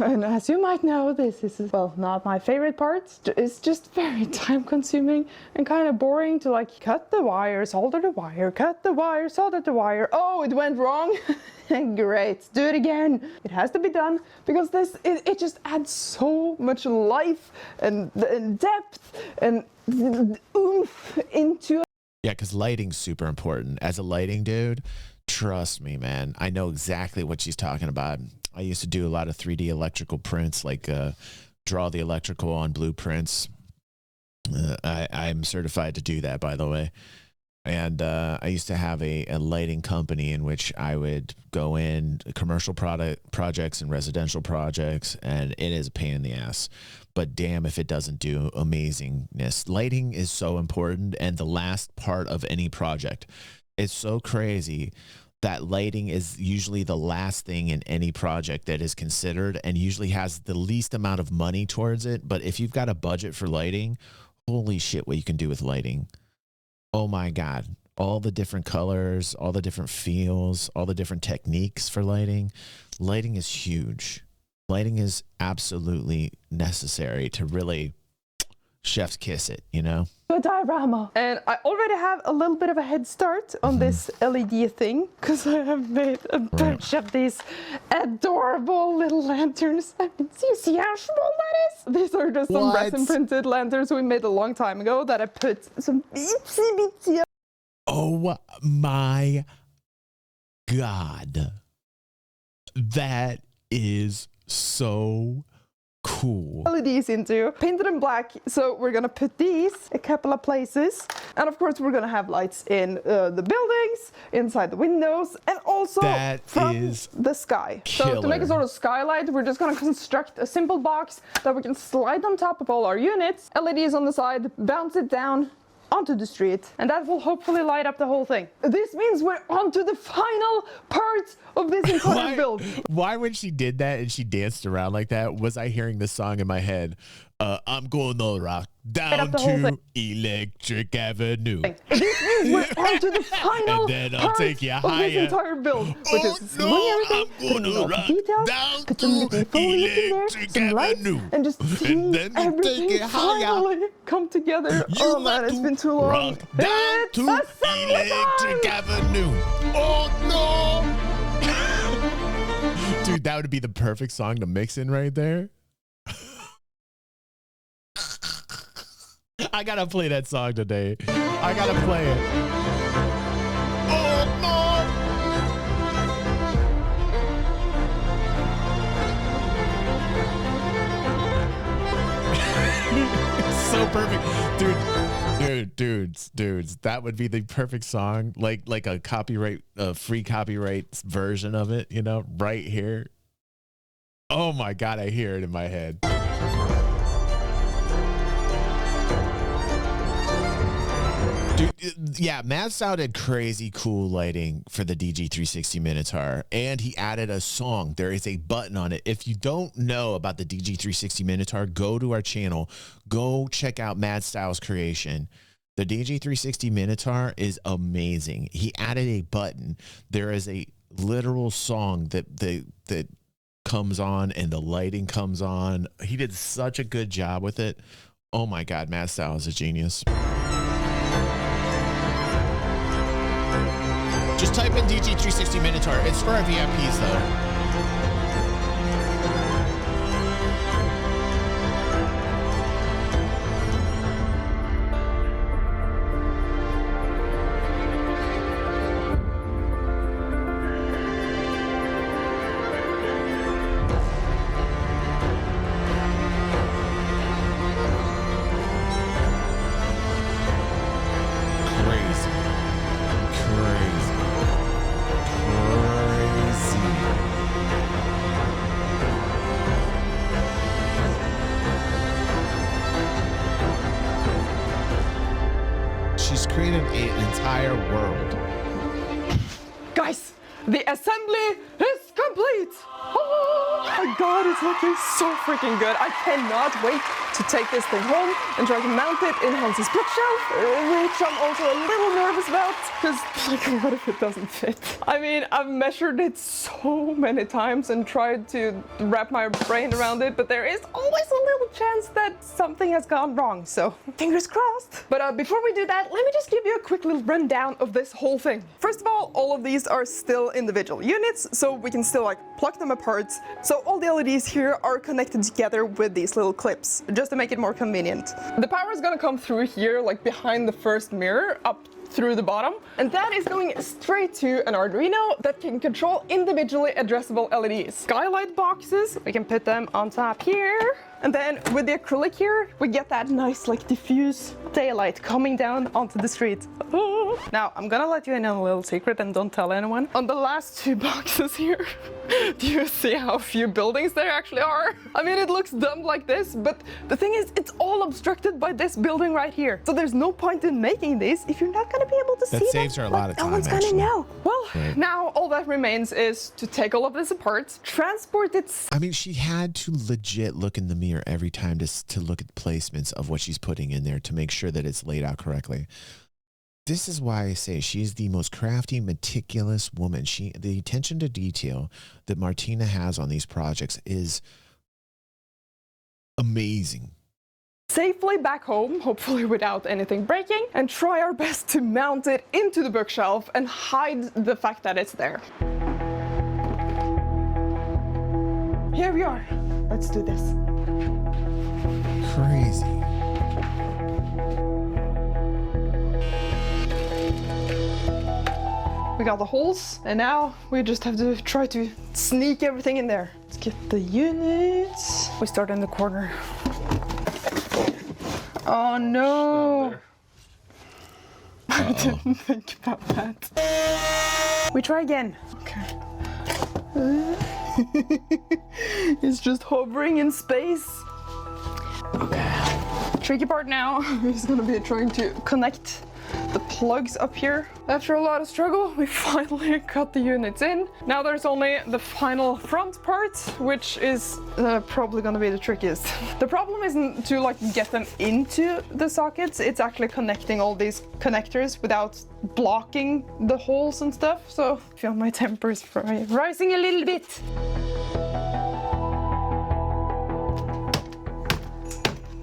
And as you might know, this is, well, not my favorite part. It's just very time consuming and kind of boring to like cut the wire, solder the wire, cut the wire, solder the wire. Oh, it went wrong. Great, do it again. It has to be done because it just adds so much life and depth and oomph into. Yeah, because lighting's super important. As a lighting dude, trust me, man. I know exactly what she's talking about. I used to do a lot of 3D electrical prints, like draw the electrical on blueprints. I'm certified to do that, by the way. And I used to have a lighting company in which I would go in commercial projects and residential projects, and it is a pain in the ass. But damn if it doesn't do amazingness. Lighting is so important, and the last part of any project. It's so crazy that lighting is usually the last thing in any project that is considered and usually has the least amount of money towards it. But if you've got a budget for lighting, holy shit, what you can do with lighting. Oh my God, all the different colors, all the different feels, all the different techniques for lighting. Lighting is huge. Lighting is absolutely necessary to really chef's kiss it, you know? A diorama. And I already have a little bit of a head start on this LED thing because I have made a bunch of these adorable little lanterns. I mean, you see how small that is? These are just some resin printed lanterns we made a long time ago that I put some itsy. Oh my God. That is so cool. LEDs into, painted in black. So we're gonna put these a couple of places. And of course we're gonna have lights in the buildings, inside the windows, and also from the sky. Killer. So to make a sort of skylight, we're just gonna construct a simple box that we can slide on top of all our units, LEDs on the side, bounce it down onto the street, and that will hopefully light up the whole thing. This means we're on to the final part of this entire build. Why when she did that and she danced around like that, was I hearing this song in my head? I'm going to rock down to Electric Avenue. This means we're on to the final and then I'll part take you of higher. this entire build, which is swing everything, put all the details, put some little foliage in there, some lights, and just see everything finally come together. Oh man, it's been too long. Down to Electric Avenue. Oh no! Dude, that would be the perfect song to mix in right there. I gotta play that song today. I gotta play it. Oh no! It's so perfect, dudes. That would be the perfect song, like a copyright, free copyright version of it. You know, right here. Oh my God, I hear it in my head. Dude, yeah, Mad Style did crazy cool lighting for the DG360 Minotaur, and he added a song. There is a button on it. If you don't know about the DG360 Minotaur, go to our channel. Go check out Mad Style's creation. The DG360 Minotaur is amazing. He added a button. There is a literal song that comes on, and the lighting comes on. He did such a good job with it. Oh my God, Mad Style is a genius. Just type in DG360 Minotaur. It's for our VIPs though. She's created an entire world. Guys, the assembly is complete! Oh my God, it's looking so freaking good. I cannot wait to take this thing home and try to mount it in Hans's bookshelf, which I'm also a little nervous about, because like, what if it doesn't fit? I mean, I've measured it so many times and tried to wrap my brain around it, but there is always a little chance that something has gone wrong, so fingers crossed. But before we do that, let me just give you a quick little rundown of this whole thing. First of all of these are still individual units, so we can still like pluck them apart. So all the LEDs here are connected together with these little clips, just to make it more convenient. The power is gonna come through here, like behind the first mirror, up through the bottom, and that is going straight to an Arduino that can control individually addressable LEDs. Skylight boxes, we can put them on top here. And then with the acrylic here, we get that nice like diffuse daylight coming down onto the street. Oh. Now, I'm gonna let you in on a little secret and don't tell anyone. On the last two boxes here, do you see how few buildings there actually are? I mean, it looks dumb like this, but the thing is, it's all obstructed by this building right here. So there's no point in making these if you're not gonna be able to see them. That saves her a lot of time, no one's actually. gonna know. Well, Right. now all that remains is to take all of this apart, transport it. I mean, she had to legit look in the mirror every time to look at placements of what she's putting in there to make sure that it's laid out correctly. This is why I say she's the most crafty, meticulous woman. The attention to detail that Martina has on these projects is amazing. Safely back home, hopefully without anything breaking, and try our best to mount it into the bookshelf and hide the fact that it's there. Here we are. Let's do this. Crazy. We We got the holes, and now we just have to try to sneak everything in there. Let's get the units. We start in the corner. Oh no! I didn't think about that. We try again. Okay. It's just hovering in space. Okay. Tricky part now is gonna be trying to connect the plugs up here. After a lot of struggle, we finally got the units in. Now there's only the final front part, which is probably gonna be the trickiest. The problem isn't to like get them into the sockets, it's actually connecting all these connectors without blocking the holes and stuff. So I feel my temper's rising a little bit.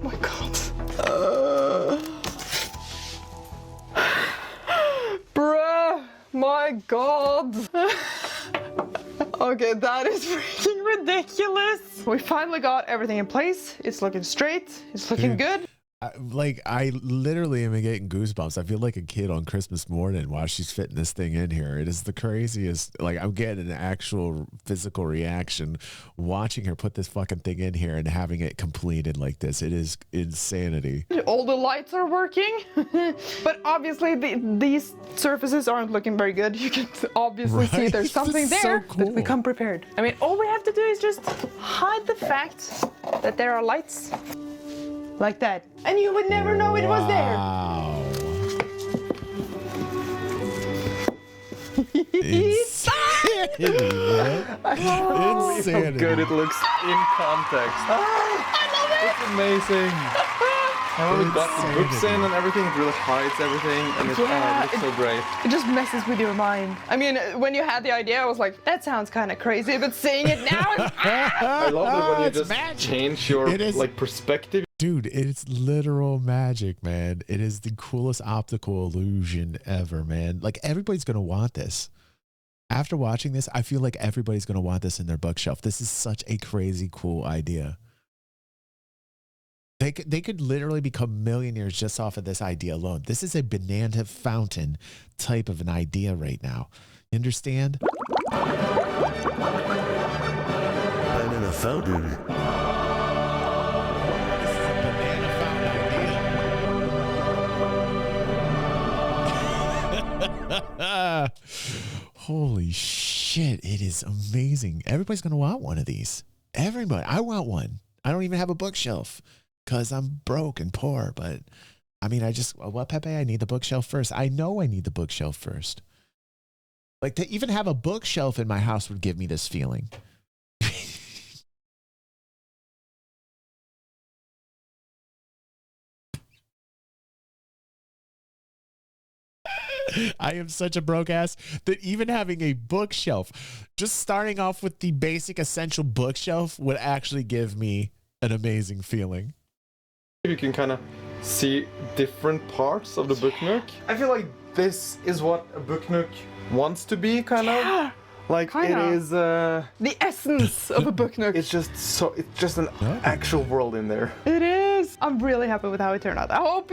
Oh my God. Bruh, my God. Okay, that is freaking ridiculous. We finally got everything in place. It's looking straight. It's looking good. I literally am getting goosebumps. I feel like a kid on Christmas morning while she's fitting this thing in here. It is the craziest. Like, I'm getting an actual physical reaction watching her put this fucking thing in here and having it completed like this. It is insanity. All the lights are working, but obviously these surfaces aren't looking very good. You can obviously see there's something there, so cool. but we come prepared. I mean, all we have to do is just hide the fact that there are lights. Like that. And you would never know it was there. Wow. How good it looks in context. I love it. It's amazing. And when we got the books in and everything, it really hides everything, and it looks so great. It just messes with your mind. I mean, when you had the idea, I was like, that sounds kind of crazy, but seeing it now, I love it when you it's just magic. change your like perspective. Dude, it's literal magic, man. It is the coolest optical illusion ever, man. Like, everybody's going to want this. After watching this, I feel like everybody's going to want this in their bookshelf. This is such a crazy, cool idea. They could literally become millionaires just off of this idea alone. This is a banana fountain type of an idea right now. You understand? Banana fountain. Holy shit, it is amazing. Everybody's going to want one of these. Everybody. I want one. I don't even have a bookshelf because I'm broke and poor. But I mean, Pepe, I need the bookshelf first. I know I need the bookshelf first. Like, to even have a bookshelf in my house would give me this feeling. I am such a broke ass that even having a bookshelf, just starting off with the basic essential bookshelf, would actually give me an amazing feeling. You can kind of see different parts of the book nook. I feel like this is what a book nook wants to be, kind of. Like, kinda. it is the essence of a book nook. it's just an actual world in there. It is. I'm really happy with how it turned out. I hope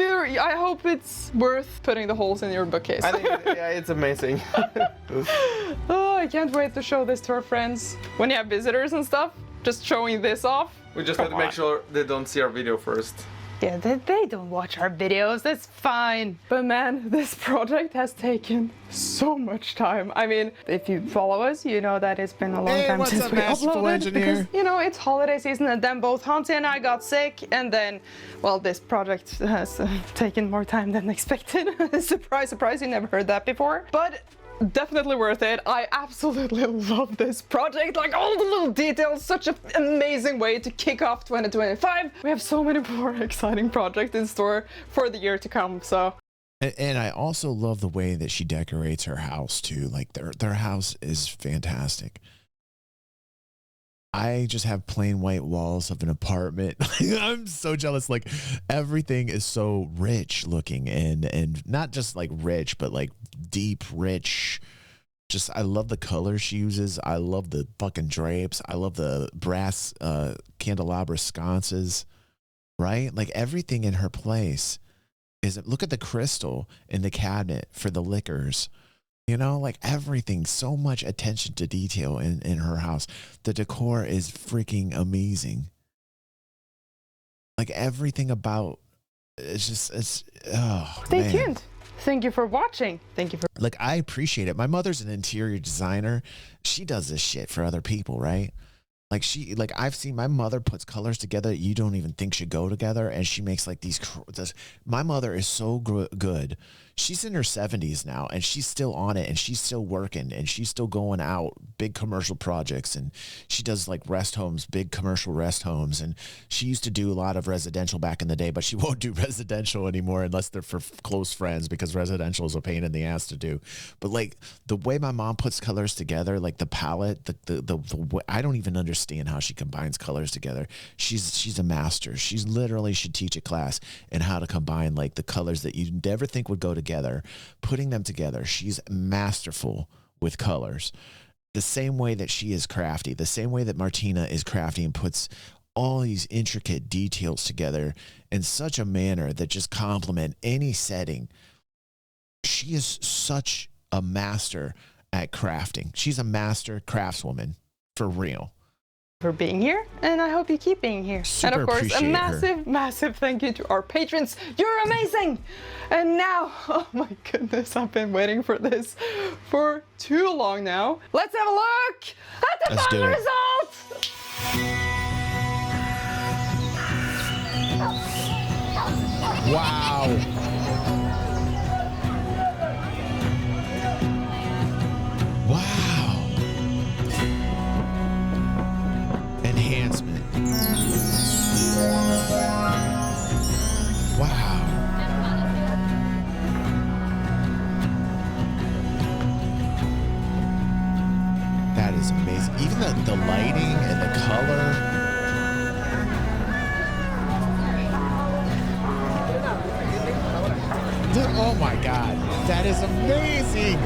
it's worth putting the holes in your bookcase. I think it's amazing. Oh, I can't wait to show this to our friends. When you have visitors and stuff, just showing this off. We just have to make sure they don't see our video first. Yeah, they don't watch our videos, that's fine. But man, this project has taken so much time. I mean, if you follow us, you know that it's been a long time what's since up, we Masterful uploaded. Engineer? Because, you know, it's holiday season and then both Hansi and I got sick. And then, well, this project has taken more time than expected. Surprise, surprise, you never heard that before. But definitely worth it. I absolutely love this project. Like, all the little details, such an amazing way to kick off 2025. We have so many more exciting projects in store for the year to come, so. And I also love the way that she decorates her house too. Like, their house is fantastic. I just have plain white walls of an apartment. I'm so jealous. Like, everything is so rich looking and not just like rich, but like deep, rich. Just, I love the colors she uses. I love the fucking drapes. I love the brass candelabra sconces, right? Like, everything in her place is, look at the crystal in the cabinet for the liquors. You know, like everything, so much attention to detail in her house. The decor is freaking amazing. Like everything about it's just, it's, oh, Stay man. tuned. Thank you for watching. Thank you for. Like, I appreciate it. My mother's an interior designer. She does this shit for other people, right? Like I've seen my mother puts colors together you don't even think should go together, and she makes like these. My mother is so good. She's in her 70s now, and she's still on it, and she's still working, and she's still going out big commercial projects, and she does like rest homes, big commercial rest homes, and she used to do a lot of residential back in the day, but she won't do residential anymore unless they're for close friends, because residential is a pain in the ass to do. But like the way my mom puts colors together, like the palette, the I don't even understand how she combines colors together. She's a master. She's literally should teach a class in how to combine like the colors that you never think would go together, putting them together. She's masterful with colors. The same way that she is crafty, the same way that Martina is crafty and puts all these intricate details together in such a manner that just complement any setting. She is such a master at crafting. She's a master craftswoman for real. For being here, and I hope you keep being here. Super and of course, a appreciate massive thank you to our patrons. You're amazing! And now, oh my goodness, I've been waiting for this for too long now. Let's have a look at the final results! Wow. Wow. Enhancement. Wow. That is amazing. Even the lighting and the color. Oh my God. That is amazing.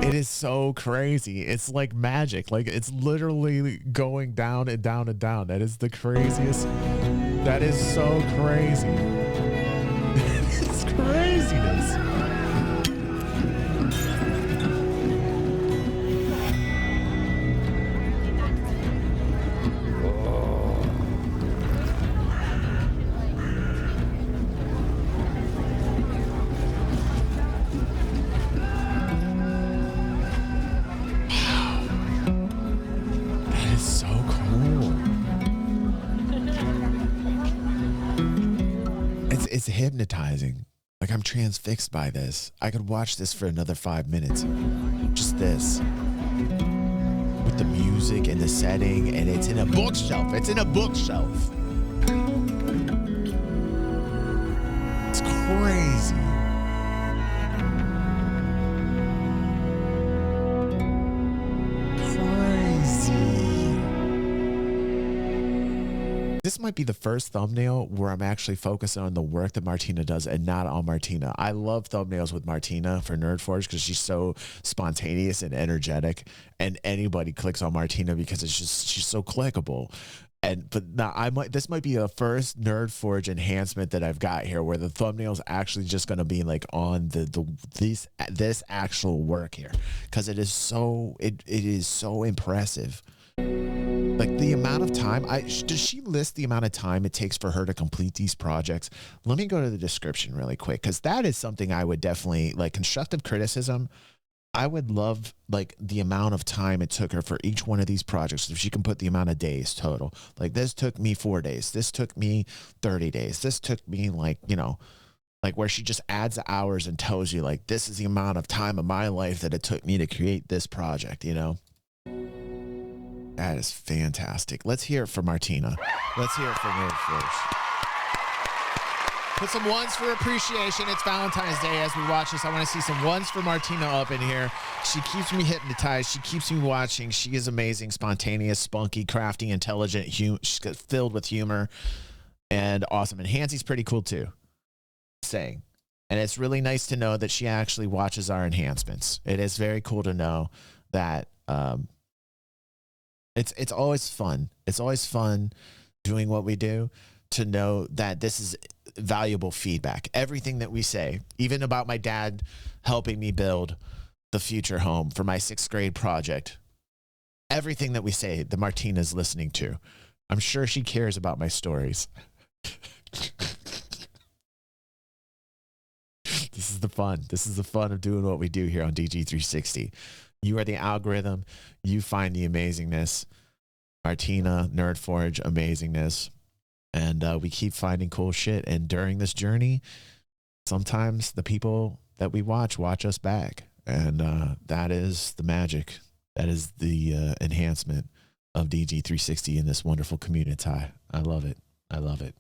It is so crazy. It's like magic. Like it's literally going down and down and down. That is the craziest. That is so crazy. It's craziness. It's hypnotizing. Like I'm transfixed by this. I could watch this for another 5 minutes. Just this. With the music and the setting, and it's in a bookshelf. It's in a bookshelf. It's crazy. This might be the first thumbnail where I'm actually focusing on the work that Martina does and not on Martina. I love thumbnails with Martina for NerdForge because she's so spontaneous and energetic, and anybody clicks on Martina because it's just she's so clickable. But now this might be a first NerdForge enhancement that I've got here where the thumbnail's actually just going to be like on this actual work here, because it is so impressive. Like the amount of time, does she list the amount of time it takes for her to complete these projects? Let me go to the description really quick, because that is something I would definitely, like constructive criticism. I would love like the amount of time it took her for each one of these projects. If she can put the amount of days total, like this took me 4 days. This took me 30 days. This took me like where she just adds the hours and tells you like, this is the amount of time of my life that it took me to create this project, That is fantastic. Let's hear it for Martina. Let's hear it for NerdForge. Put some ones for appreciation. It's Valentine's Day as we watch this. I want to see some ones for Martina up in here. She keeps me hypnotized. She keeps me watching. She is amazing, spontaneous, spunky, crafty, intelligent. She's filled with humor and awesome. And Hansie's pretty cool too. Saying. And it's really nice to know that she actually watches our enhancements. It is very cool to know that it's always fun. It's always fun doing what we do, to know that this is valuable feedback. Everything that we say, even about my dad helping me build the future home for my 6th grade project, everything that we say, the Martina's listening to. I'm sure she cares about my stories. This is the fun. This is the fun of doing what we do here on DG360. You are the algorithm. You find the amazingness. Martina, NerdForge, amazingness. And we keep finding cool shit. And during this journey, sometimes the people that we watch us back. And that is the magic. That is the enhancement of DG360 in this wonderful community. I love it. I love it.